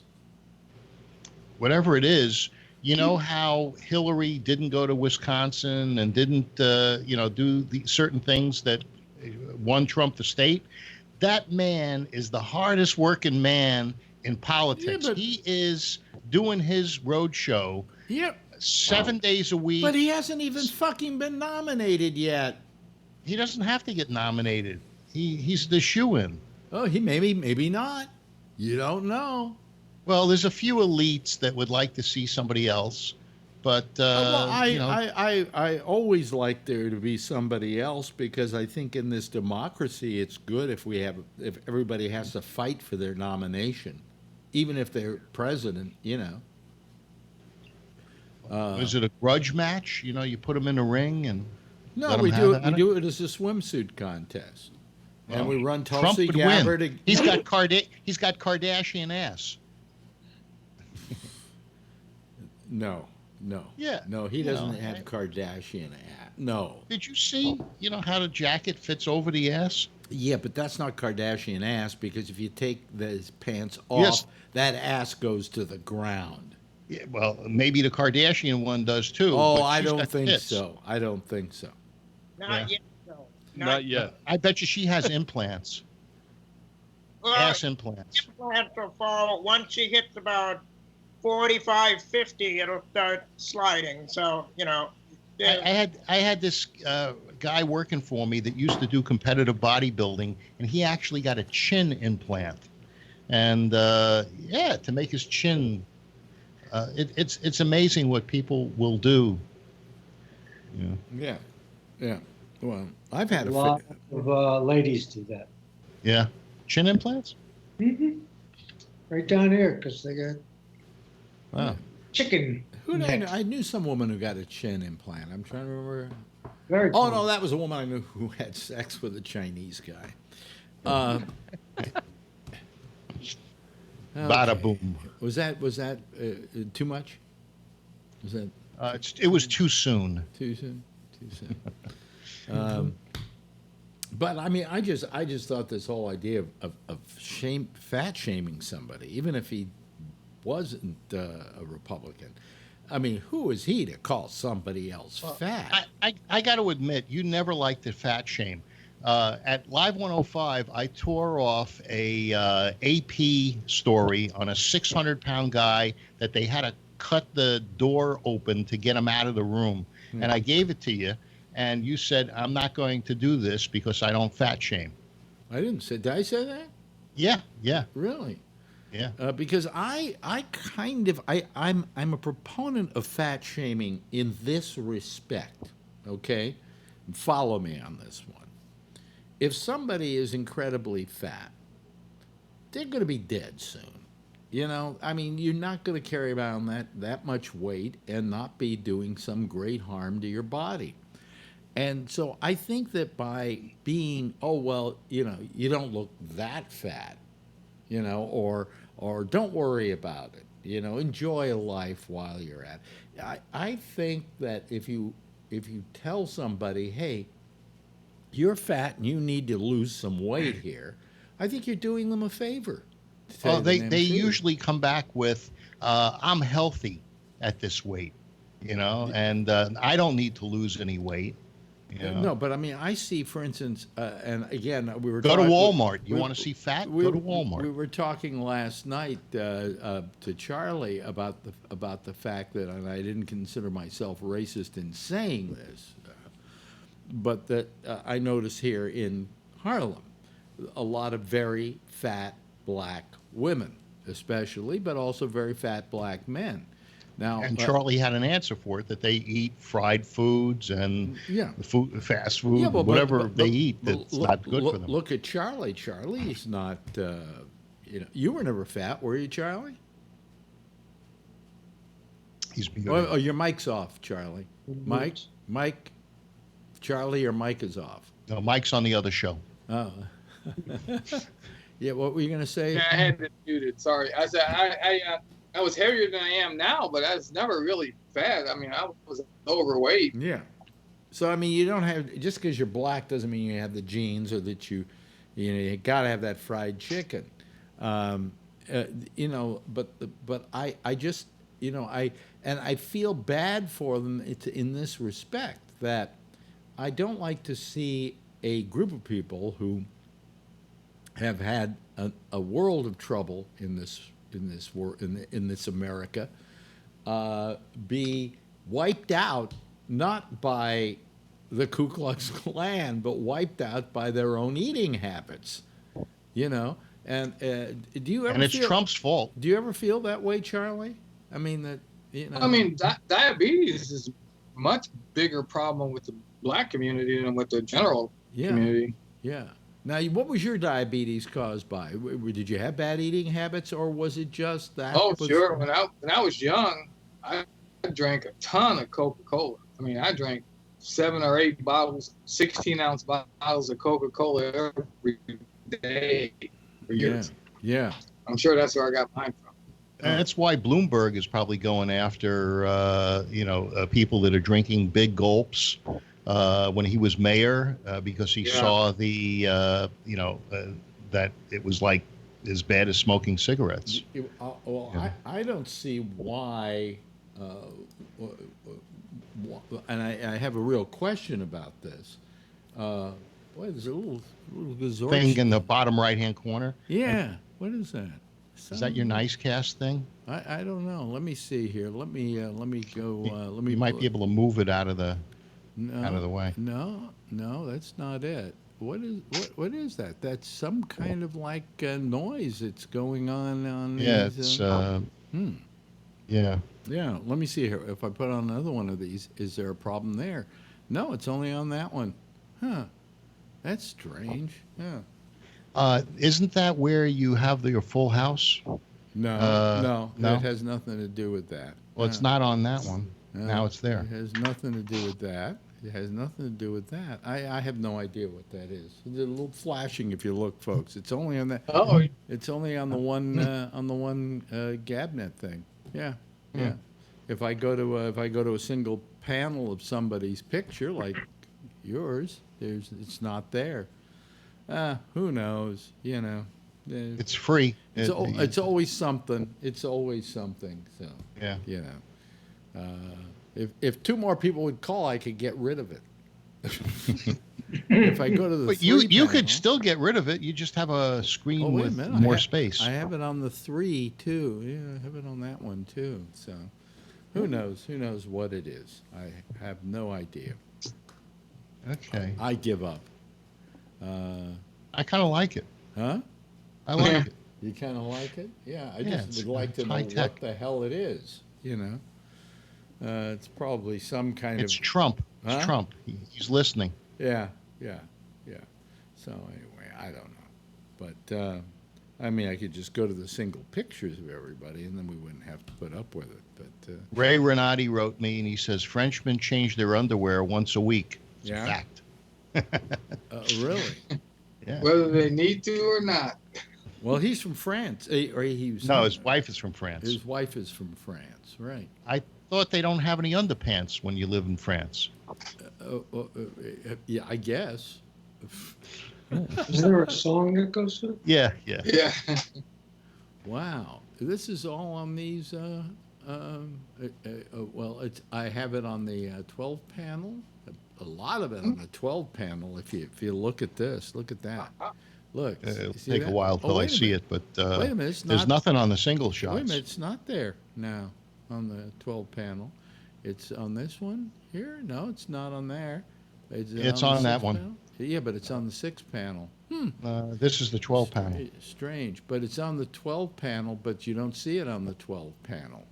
Whatever it is, you know how Hillary didn't go to Wisconsin and didn't do the certain things that won Trump the state. That man is the hardest working man in politics. Yeah, he is doing his road show. Yep. 7 days a week. But he hasn't even fucking been nominated yet. He doesn't have to get nominated. He's the shoo-in. Oh, he maybe not. You don't know. Well, there's a few elites that would like to see somebody else, but I always like there to be somebody else because I think in this democracy it's good if everybody has to fight for their nomination, even if they're president. Is it a grudge match? You put them in a ring and no, we do it as a swimsuit contest, and we run Tulsi Gabbard. He's got Kardashian ass. No. Yeah. No, he doesn't have Kardashian ass. No. Did you see? How the jacket fits over the ass? Yeah, but that's not Kardashian ass because if you take his pants off, that ass goes to the ground. Yeah, well, maybe the Kardashian one does too. Oh, I don't think so. I don't think so. Not yet, though. Not yet. I bet you she has implants. Well, ass implants. Implants will fall once she hits about 45, 50, it'll start sliding. So, I had this guy working for me that used to do competitive bodybuilding, and he actually got a chin implant. And to make his chin, it's amazing what people will do. Yeah. Well, I've had a lot of ladies do that. Yeah, chin implants. Mm-hmm. Right down here, because they got. Wow. Chicken. I knew some woman who got a chin implant. I'm trying to remember. Very cool. No, that was a woman I knew who had sex with a Chinese guy. Bada boom. Was that too much? Was that? It was too soon. Too soon. Too soon. But I mean, I just thought this whole idea of fat shaming somebody, even if he wasn't a Republican. I mean, who is he to call somebody else fat? I got to admit, you never liked the fat shame. At Live 105, I tore off a AP story on a 600-pound guy that they had to cut the door open to get him out of the room. And I gave it to you, and you said, I'm not going to do this because I don't fat shame. I didn't say. Did I say that? Yeah. Really? Yeah. Because I'm a proponent of fat shaming in this respect. Okay, follow me on this one. If somebody is incredibly fat, they're going to be dead soon. You know, I mean, you're not going to carry around that much weight and not be doing some great harm to your body. And so I think that by being, oh, well, you know, you don't look that fat, you know, or don't worry about it, you know, enjoy life while you're at it. I think that if you tell somebody, hey, you're fat and you need to lose some weight here, I think you're doing them a favor. Well, they usually come back with, I'm healthy at this weight, you know, and I don't need to lose any weight. You know? No, but I mean, I see, for instance, and again, we were go to Walmart. You want to see fat? Go to Walmart. We were talking last night to Charlie about the fact that, and I didn't consider myself racist in saying this, but that I notice here in Harlem a lot of very fat black women, especially, but also very fat black men. Now, and Charlie had an answer for it, that they eat fried foods and fast food, whatever they eat that's not good for them. Look at Charlie. Charlie's not, you know, you were never fat, were you, Charlie? He's beautiful. Oh, your mic's off, Charlie. Mike, Charlie, your mic is off. No, Mike's on the other show. Oh. Yeah, what were you going to say? Yeah, I had it muted. Sorry. I said I was heavier than I am now, but I was never really fat. I mean, I was overweight. Yeah. So, I mean, you don't have, just because you're black doesn't mean you have the genes or that you got to have that fried chicken. You know, but I just, you know, I feel bad for them in this respect, that I don't like to see a group of people who have had a world of trouble in this America be wiped out, not by the Ku Klux Klan, but wiped out by their own eating habits. You know, and do you ever? And it's Trump's fault. Do you ever feel that way, Charlie? I mean that. You know. I mean, diabetes is a much bigger problem with the black community than with the general community. Yeah. Now, what was your diabetes caused by? Did you have bad eating habits, or was it just that? Oh, sure. When I was young, I drank a ton of Coca-Cola. I mean, I drank 7 or 8 bottles, 16-ounce bottles of Coca-Cola every day for years. Yeah. I'm sure that's where I got mine from. And that's why Bloomberg is probably going after, people that are drinking big gulps. When he was mayor, because he saw the, that it was like as bad as smoking cigarettes. I don't see why, and I have a real question about this. Boy, there's a little thing in the bottom right-hand corner. Yeah, what is that? Is that your nice cast thing? I don't know. Let me see here. Let me go. You might be able to move it out of the way. No, that's not it. What is that? That's some kind of like noise that's going on. Yeah, these, Yeah. Yeah. Let me see here. If I put on another one of these, is there a problem there? No, it's only on that one. Huh. That's strange. Yeah. Isn't that where you have your full house? No. It has nothing to do with that. Well, it's not on that one. Now it's there. It has nothing to do with that. I have no idea what that is. It's a little flashing if you look, folks. It's only on that. It's only on the one Gabnet thing. Yeah. if I go to a single panel of somebody's picture like yours, it's not there. Who knows? You know, It's free. it's always something. It's always something. So Yeah. you know, if two more people would call, I could get rid of it. If I go to the But three you panel, could still get rid of it. You just have a screen wait a with minute. more space. I have it on the 3 too. Yeah, I have it on that one too. So who knows? Who knows what it is? I have no idea. Okay. I give up. I kind of like it. Huh? I like it. You kind of like it? Yeah, I Yeah, just would like to it's know high-tech. what the hell it is. You know, it's probably some kind It's of. Trump. It's Huh? Trump. He's listening. Yeah. So anyway, I don't know, but I mean, I could just go to the single pictures of everybody, and then we wouldn't have to put up with it. But Ray Renati wrote me, and he says Frenchmen change their underwear once a week. It's a Yeah? fact. really? Yeah. Whether they need to or not. Well, he's from France, or he was. No, his wife is from France. His wife is from France, right? I thought they don't have any underpants when you live in France. Yeah, I guess. Is there a song that goes through? Yeah. Yeah. Wow, this is all on these. Well, I have it on the 12 panel. A lot of it on the 12 panel. If you look at this, look at that. Look, It'll see take that? a while till I wait a see minute. it, but Wait a minute, it's there's not- nothing on the single shots. Wait a minute, it's not there now on the 12 panel. It's on this one here. No, it's not on there. It's the on that 6 one. panel? Yeah, but it's on the 6 panel. This is the 12 panel. Strange, but it's on the 12 panel, but you don't see it on the 12 panel.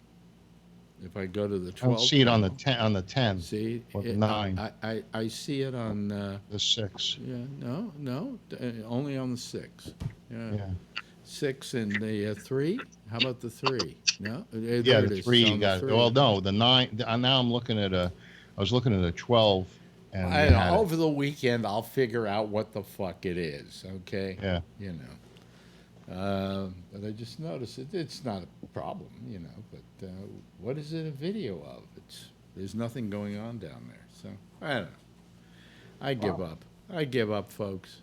If I go to the 12, I don't see it on the panel, 10. On the 10. See, or the 9. I see it on. The 6. Yeah, no, only on the 6. Yeah. 6 and the 3. How about the 3? No, there Yeah, it the is. 3 It's you on got. the 3. Well, no, the 9. Now I'm looking at I was looking at a 12, and I they know, had it. over the weekend, I'll figure out what the fuck it is. Okay. Yeah. You know. But I just noticed it's not a problem, you know. But what is it a video of? There's nothing going on down there. So I don't know. I give up. I give up, folks.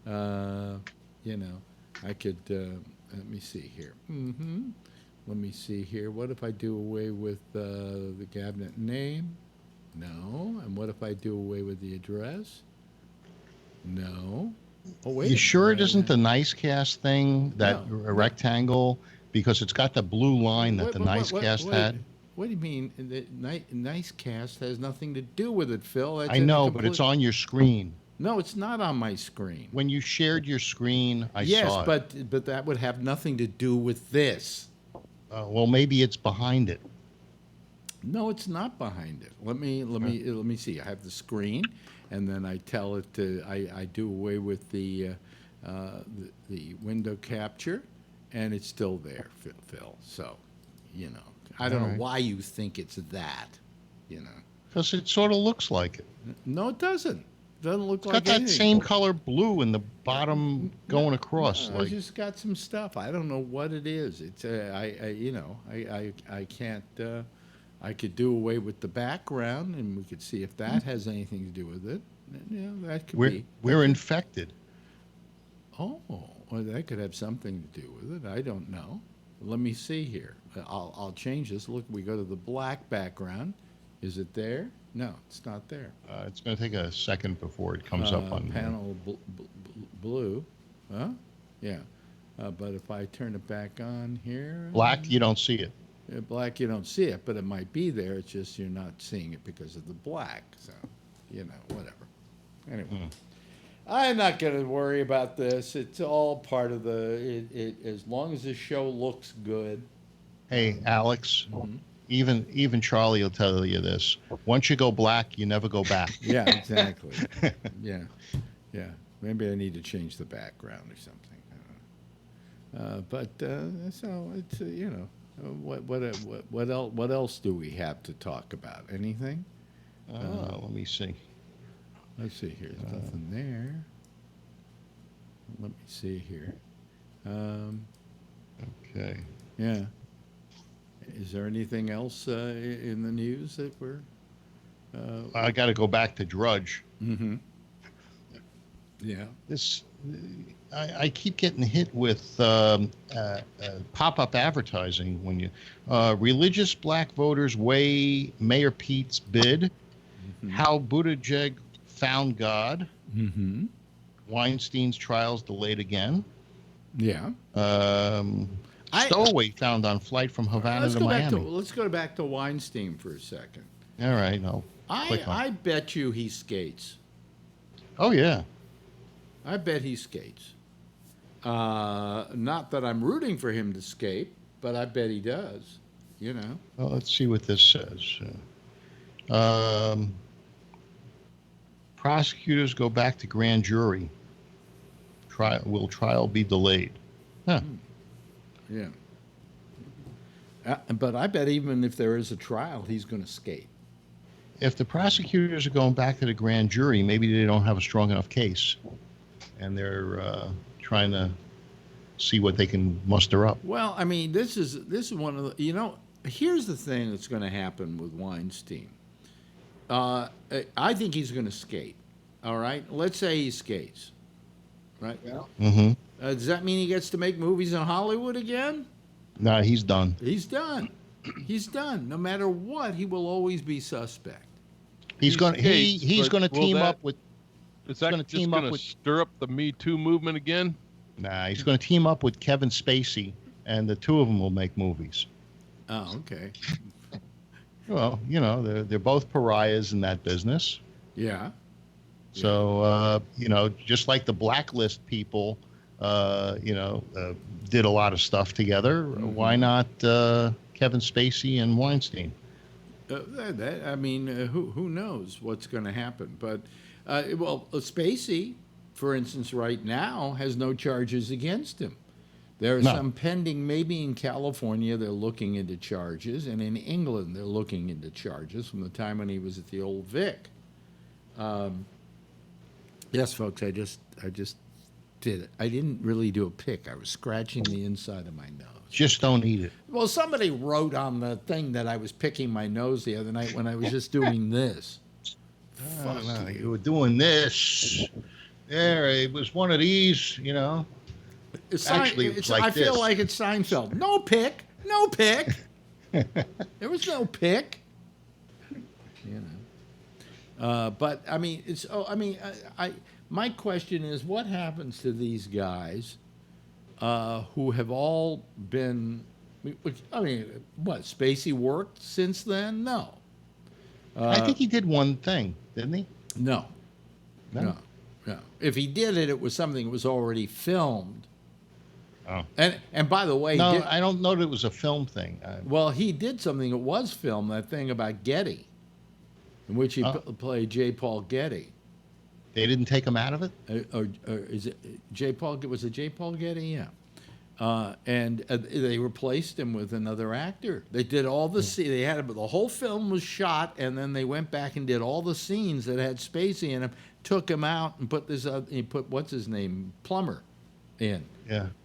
You know, I could. Let me see here. Let me see here. What if I do away with the cabinet name? No. And what if I do away with the address? No. Oh, wait. You a sure it minute. isn't the nice cast thing, that No. rectangle? Because it's got the blue line that Wait, the wait, nice wait, cast wait. had. What do you mean? The nice cast has nothing to do with it, Phil. That's I in a know, but it's complete- on your screen. No, it's not on my screen. When you shared your screen, I Yes, saw it. but that would have nothing to do with this. Well, maybe it's behind it. No, it's not behind it. Let me see. I have the screen, and then I tell it to. I do away with the window capture, and it's still there, Phil. So, you know, I don't All know right. why you think it's that. You know, Because it sort of looks like it. no, it doesn't. Doesn't look It's like got that anything. same color blue in the bottom going across. No, Like it's just got some stuff. I don't know what it is. It's I can't. I could do away with the background, and we could see if that has anything to do with it. Yeah, that could be. we're infected. Oh, well, that could have something to do with it. I don't know. Let me see here. I'll change this. Look, we go to the black background. Is it there? No, it's not there. It's going to take a second before it comes up on panel blue. Huh? Yeah. But if I turn it back on here. black. You don't see it. Black, you don't see it, but it might be there. It's just you're not seeing it because of the black. So, you know, whatever. Anyway, I'm not going to worry about this. It's all part of the. As long as the show looks good. Hey, Alex. Even Charlie will tell you this. Once you go black, you never go back. Yeah, exactly. yeah. Maybe I need to change the background or something. But so it's you know. What else do we have to talk about? Anything? Let me see. Let's see here. There's nothing there. Let me see here. Okay. Yeah. Is there anything else in the news that we're? I got to go back to Drudge. Mm-hmm. Yeah. This, I keep getting hit with pop-up advertising when you religious black voters weigh Mayor Pete's bid. Mm-hmm. How Buttigieg found God. Mm-hmm. Weinstein's trials delayed again. Yeah. Stowaway found on flight from Havana to Miami. Let's go back to Weinstein for a second. All right, I bet you he skates. Oh yeah. I bet he skates. Not that I'm rooting for him to skate, but I bet he does. You know. Well, let's see what this says. Prosecutors go back to grand jury. Will trial be delayed? Huh. Yeah. But I bet even if there is a trial, he's going to skate. If the prosecutors are going back to the grand jury, maybe they don't have a strong enough case, and they're trying to see what they can muster up. Well, I mean, this is one of the, here's the thing that's going to happen with Weinstein. I think he's going to skate. All right, let's say he skates. Right. Yeah. Mm-hmm. Does that mean he gets to make movies in Hollywood again? No, he's done. He's done. He's done. No matter what, he will always be suspect. He's going to team up with. Is that just going to stir up the Me Too movement again? Nah, he's going to team up with Kevin Spacey, and the two of them will make movies. Oh, okay. Well, they're both pariahs in that business. Yeah. So, just like the Blacklist people, did a lot of stuff together. Mm-hmm. Why not Kevin Spacey and Weinstein? Who knows what's going to happen? But, Spacey, for instance, right now has no charges against him. There are some pending, maybe in California they're looking into charges, and in England they're looking into charges from the time when he was at the Old Vic. Yes, folks, I just did it. I didn't really do a pick. I was scratching the inside of my nose. Just don't eat it. Well, somebody wrote on the thing that I was picking my nose the other night when I was just doing this. No, you were doing this. There, it was one of these, Actually, it's like I this. feel like it's Seinfeld. No pick. No pick. There was no pick. But I mean, my question is, what happens to these guys who have all been? What Spacey worked since then? No. I think he did one thing, didn't he? No. If he did it, it was something that was already filmed. Oh. And by the way, I don't know that it was a film thing. Well, he did something that was filmed. That thing about Getty, in which he played J. Paul Getty. They didn't take him out of it? Or is it J. Paul? Was it J. Paul Getty? Yeah. And they replaced him with another actor. They did all the they had the whole film was shot, and then they went back and did all the scenes that had Spacey in them, took him out, and put what's his name, Plummer, in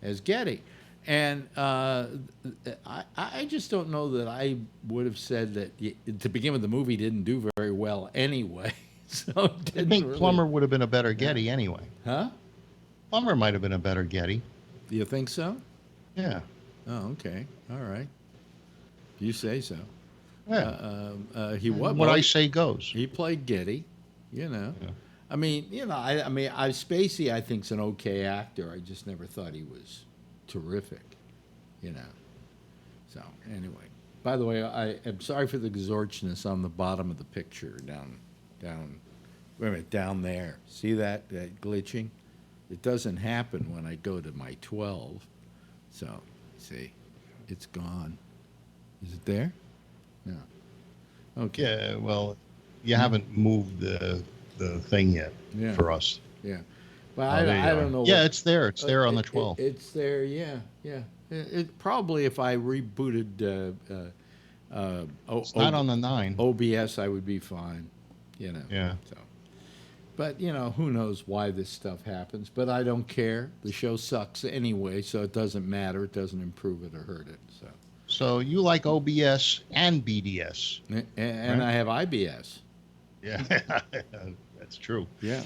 as Getty. And I just don't know that I would have said that to begin with. The movie didn't do very well anyway. So I think Plummer would have been a better Getty anyway. Huh? Plummer might have been a better Getty. Do you think so? Yeah. Oh, okay. All right. You say so. Yeah. He was. What I say goes. He played Getty. Yeah. I mean, Spacey, I think, is an okay actor. I just never thought he was terrific. So anyway. By the way, I am sorry for the exorchness on the bottom of the picture down. Wait a minute, down there. See that glitching? It doesn't happen when I go to my 12. So, see, it's gone. Is it there? No. Okay. Yeah, well, you haven't moved the thing yet for us. Yeah. But I don't know. Yeah, it's there. It's there on the 12. It's there, yeah. It probably, if I rebooted it's not on the 9. OBS, I would be fine. Yeah. So. But, who knows why this stuff happens. But I don't care. The show sucks anyway, so it doesn't matter. It doesn't improve it or hurt it. So you like OBS and BDS. And right? I have IBS. Yeah, that's true. Yeah.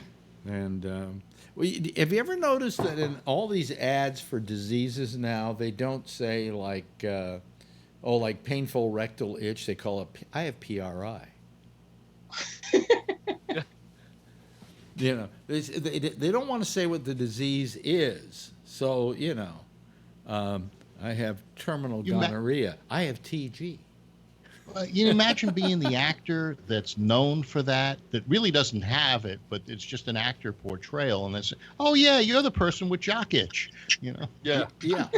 And have you ever noticed that in all these ads for diseases now, they don't say like, like painful rectal itch. They call it, I have PRI. You know, they don't want to say what the disease is. So, you know, I have terminal gonorrhea. I have TG. You imagine being the actor that's known for that really doesn't have it, but it's just an actor portrayal, and they say, "Oh yeah, you're the person with jock itch," you know? Yeah. Yeah.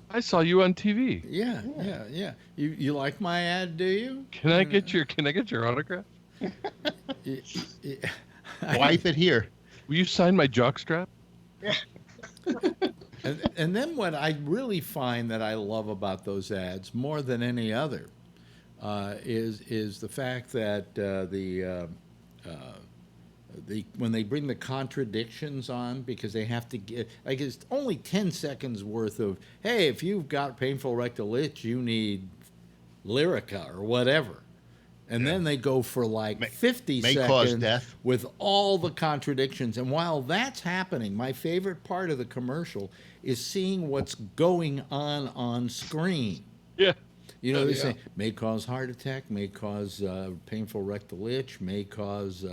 I saw you on TV. Yeah. You like my ad, do you? Can I get your autograph? Wipe it here. Will you sign my jockstrap? And then what I really find that I love about those ads more than any other is the fact that when they bring the contradictions on, because they have to get, like, it's only 10 seconds worth of, hey, if you've got painful rectal itch, you need Lyrica or whatever. And then they go for like 50 may seconds cause death. with all the contradictions. And while that's happening, my favorite part of the commercial is seeing what's going on screen. Yeah. You know, they say, may cause heart attack, may cause painful rectal itch, may cause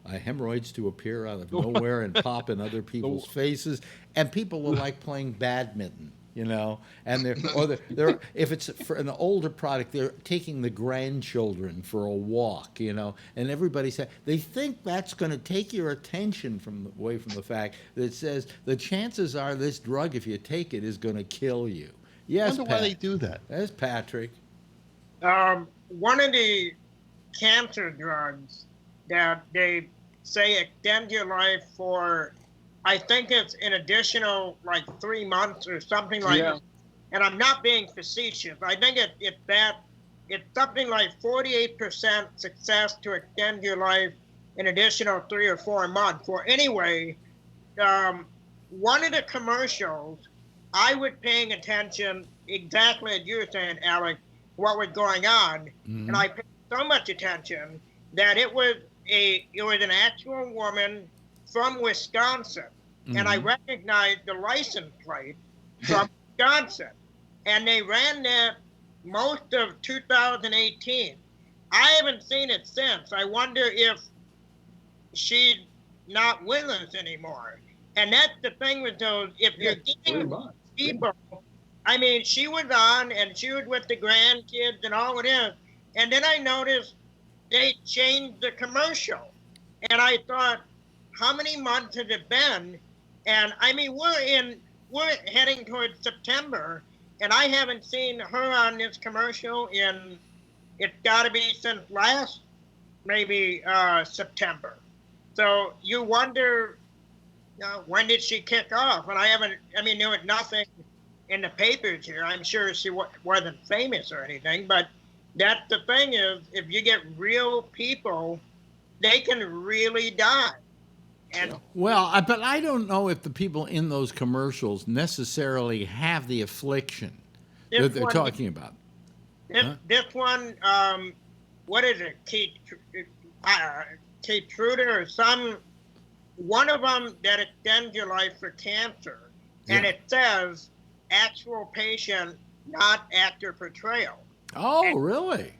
hemorrhoids to appear out of nowhere and pop in other people's faces. And people are like playing badminton, you know. And they're if it's for an older product, they're taking the grandchildren for a walk, you know. And everybody said they think that's going to take your attention away from the fact that it says the chances are this drug, if you take it, is going to kill you. Yes, I wonder why they do that. That's Patrick. One of the cancer drugs that they say extend your life for, I think it's an additional like 3 months or something like that. And I'm not being facetious. I think it's something like 48% success to extend your life an additional 3 or 4 months. Well, anyway, one of the commercials, I was paying attention exactly as you were saying, Alex, what was going on, and I paid so much attention that it was an actual woman from Wisconsin, and I recognized the license plate from Wisconsin, and they ran that most of 2018. I haven't seen it since. I wonder if she's not with us anymore. And that's the thing with those, if you're giving people, I mean, she was on and she was with the grandkids and all it is. And then I noticed they changed the commercial. And I thought, how many months has it been? And I mean, we're heading towards September, and I haven't seen her on this commercial it's got to be since last, maybe September. So you wonder, when did she kick off? And there was nothing in the papers here. I'm sure she wasn't famous or anything, but that's the thing is, if you get real people, they can really die. And but I don't know if the people in those commercials necessarily have the affliction that they're talking about. This one, what is it? Keytruda or one of them that extends your life for cancer. And it says, actual patient, not actor portrayal. Oh, really?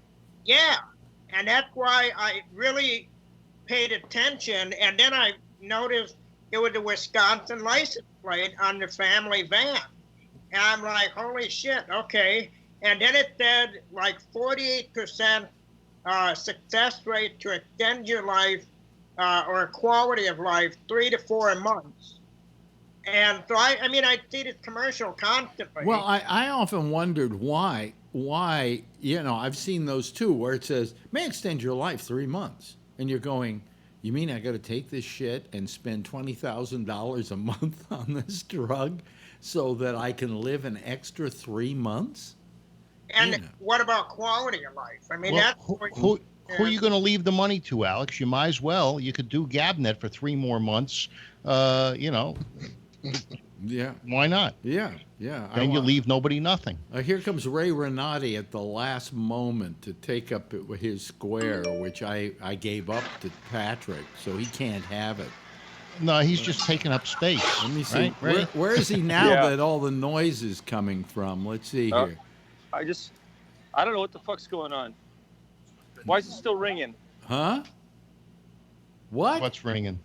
Yeah. And that's why I really paid attention. And then I noticed it was a Wisconsin license plate on the family van. And I'm like, holy shit, okay. And then it said like 48% success rate to extend your life or quality of life 3 to 4 months. And so I see this commercial constantly. Well, I often wondered why, I've seen those too, where it says, may extend your life 3 months. And you're going, you mean I got to take this shit and spend $20,000 a month on this drug so that I can live an extra 3 months? And what about quality of life? I mean, who are you going to leave the money to, Alex? You might as well. You could do GabNet for 3 more months, Yeah. Why not? Yeah. Yeah. Then you leave nobody nothing. Here comes Ray Renati at the last moment to take up his square, which I gave up to Patrick, so he can't have it. No, he's just taking up space. Let me see. Right? Where is he now Yeah. that all the noise is coming from? Let's see here. I don't know what the fuck's going on. Why is it still ringing? Huh? What? What's ringing?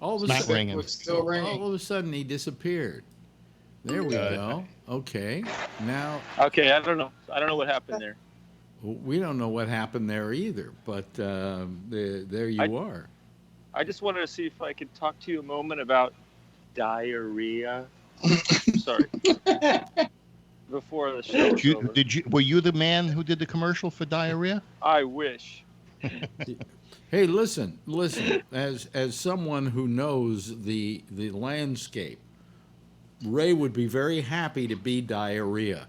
All of a It's not sudden, ringing. It's still ringing. all of a sudden he disappeared. There we go. Okay. Now Okay, I don't know. I don't know what happened there. we don't know what happened there either, but there you are. I just wanted to see if I could talk to you a moment about diarrhea. Sorry. Before the show was over. Were you the man who did the commercial for diarrhea? I wish. Hey, listen. As someone who knows the landscape, Ray would be very happy to be diarrhea.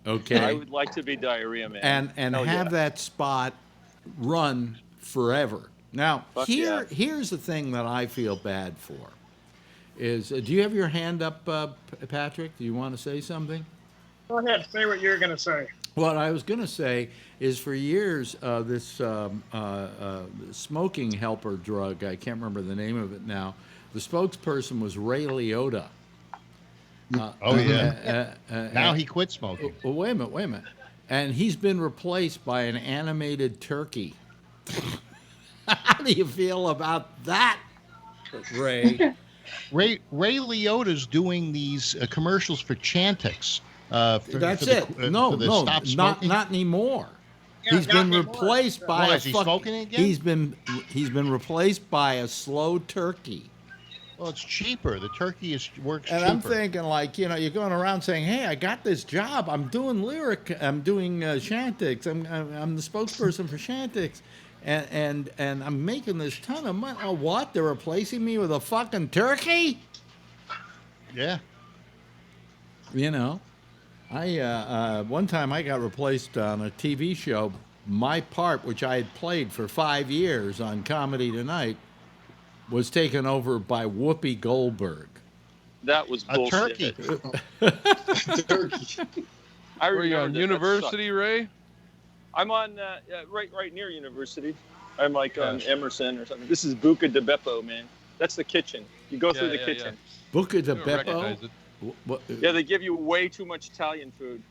Okay. I would like to be diarrhea man. And Hell have yeah. that spot run forever. Now, Fuck yeah. here's the thing that I feel bad for. Is do you have your hand up, Patrick? Do you want to say something? Go ahead, say what you're going to say. What I was going to say is for years, this smoking helper drug, I can't remember the name of it now, the spokesperson was Ray Liotta. Now he quit smoking. Wait a minute. And he's been replaced by an animated turkey. How do you feel about that, Ray? Ray Liotta's doing these commercials for Chantix. That's it. No, not anymore. Yeah, He's not been anymore. replaced by Is he smoking again? He's been replaced by a slow turkey. Well, it's cheaper. The turkey works And cheaper. I'm thinking, like, you're going around saying, "Hey, I got this job. I'm doing Chantix. I'm the spokesperson for Chantix, and I'm making this ton of money. Oh, what? They're replacing me with a fucking turkey? Yeah. I one time I got replaced on a TV show. My part, which I had played for 5 years on Comedy Tonight, was taken over by Whoopi Goldberg. That was A bullshit. turkey. Turkey. I Were you remember on that. University, Ray? I'm on right near University. I'm like on Emerson or something. This is Buca de Beppo, man. That's the kitchen. You go through the kitchen. Buca de I don't recognize Beppo? it. Yeah, they give you way too much Italian food.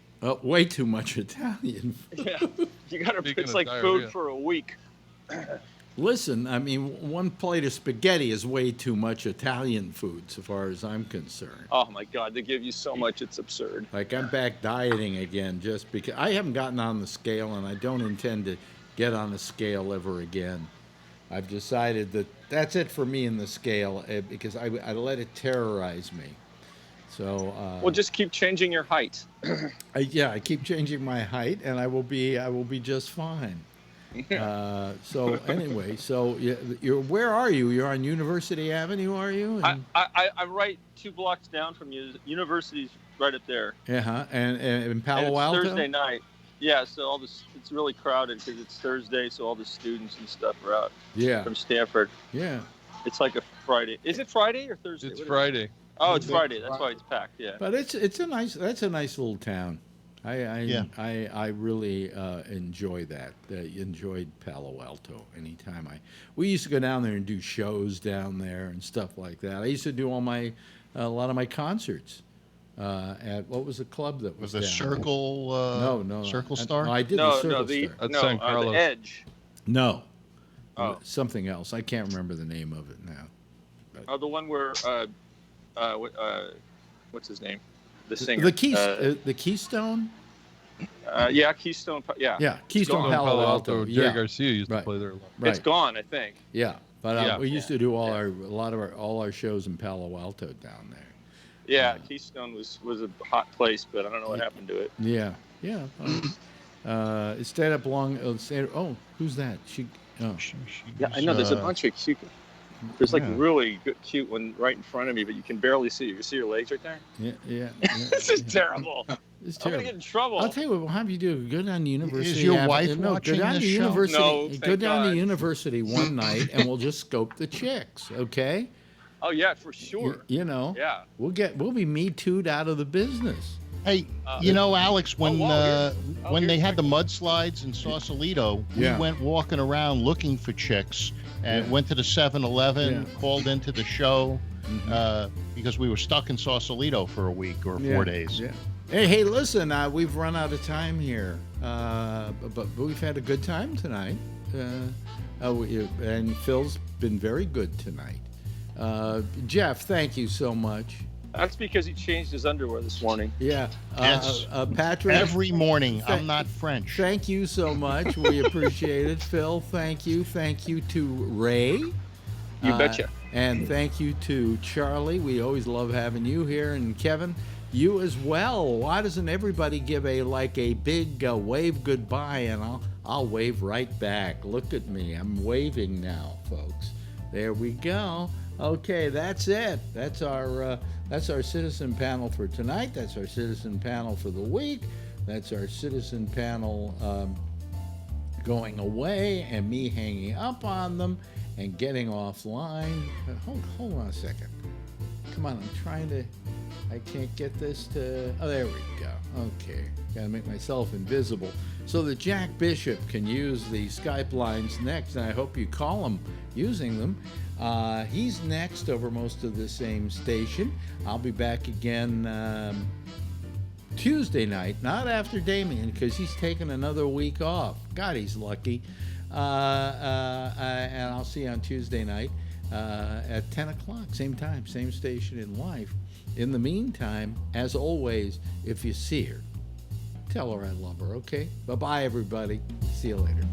Way too much Italian. Yeah, you gotta. Speaking It's of like diarrhea. food for a week. Listen, I mean, one plate of spaghetti is way too much Italian food, so far as I'm concerned. Oh my God, they give you so much, it's absurd. Like, I'm back dieting again just because I haven't gotten on the scale, and I don't intend to get on the scale ever again. I've decided that that's it for me in the scale because I let it terrorize me. So Well, just keep changing your height. I keep changing my height, and I will be just fine. So anyway, you're where are you? You're on University Avenue, are you? I'm right 2 blocks down from you. University's right up there. And in And Palo it's Alto. Thursday night. Yeah, so it's really crowded because it's Thursday, so all the students and stuff are out Yeah, from Stanford. yeah. It's like a Friday. Is it Friday or Thursday? It's What is it? Friday. Oh, it's Friday. That's why it's packed. Yeah. But that's a nice little town. I really enjoy that. Enjoyed Palo Alto anytime we used to go down there and do shows down there and stuff like that. I used to do a lot of my concerts at what was the club that was Was the down? Circle? No, Circle Star? No, I did No, the Circle no, the Star. That's no, San Carlos. the Edge. No, Oh. something else. I can't remember the name of it now. Oh, the one where what's his name? The singer. The Keystone. Yeah, Keystone. Yeah. Yeah, Keystone Going Palo Palo Alto. Jerry Yeah, Garcia used Right. to play there a lot. right. It's gone, I think. Yeah, but Yeah. we used to do all our shows in Palo Alto down there. Yeah, Keystone was a hot place, but I don't know what happened to it. Yeah. It stayed up long. Oh, who's that? Yeah, I know. There's a bunch of cute. There's like Yeah. really good, cute one right in front of me, but you can barely see. You see your legs right there. Yeah. This is terrible. It's I'm gonna terrible. get in trouble. I'll tell you what we'll have you do. Go down to University. Is your Ave- wife no, watching go down this to show? University. No, Go thank down God. to University one night, and we'll just scope the chicks, okay? Oh yeah, for sure. You know, Yeah. we'll be Me Too'd out of the business. Hey, you know, Alex, when here's they had the my- mudslides in Sausalito, Yeah. we went walking around looking for chicks and Yeah. went to the 7-Eleven, Yeah. called into the show because we were stuck in Sausalito for a week or 4 days. Yeah. Hey, listen, we've run out of time here, but we've had a good time tonight. And Phil's been very good tonight. Jeff, thank you so much. That's because he changed his underwear this morning. Yeah. Yes. Patrick. Every morning. Th- I'm not French. Thank you so much. We appreciate it. Phil, thank you. Thank you to Ray. You betcha. And thank you to Charlie. We always love having you here. And Kevin, you as well. Why doesn't everybody give a big wave goodbye, and I'll wave right back. Look at me. I'm waving now, folks. There we go. Okay, that's it. That's our citizen panel for tonight. That's our citizen panel for the week. That's our citizen panel going away and me hanging up on them and getting offline. Hold on a second. Come on, I can't get this to, oh, there we go. Okay, gotta make myself invisible so that Jack Bishop can use the Skype lines next, and I hope you call him using them. He's next over most of the same station. I'll be back again Tuesday night, not after Damien, because he's taking another week off. God, he's lucky. And I'll see you on Tuesday night at 10 o'clock, same time, same station in life. In the meantime, as always, if you see her, tell her I love her, okay? Bye-bye, everybody. See you later.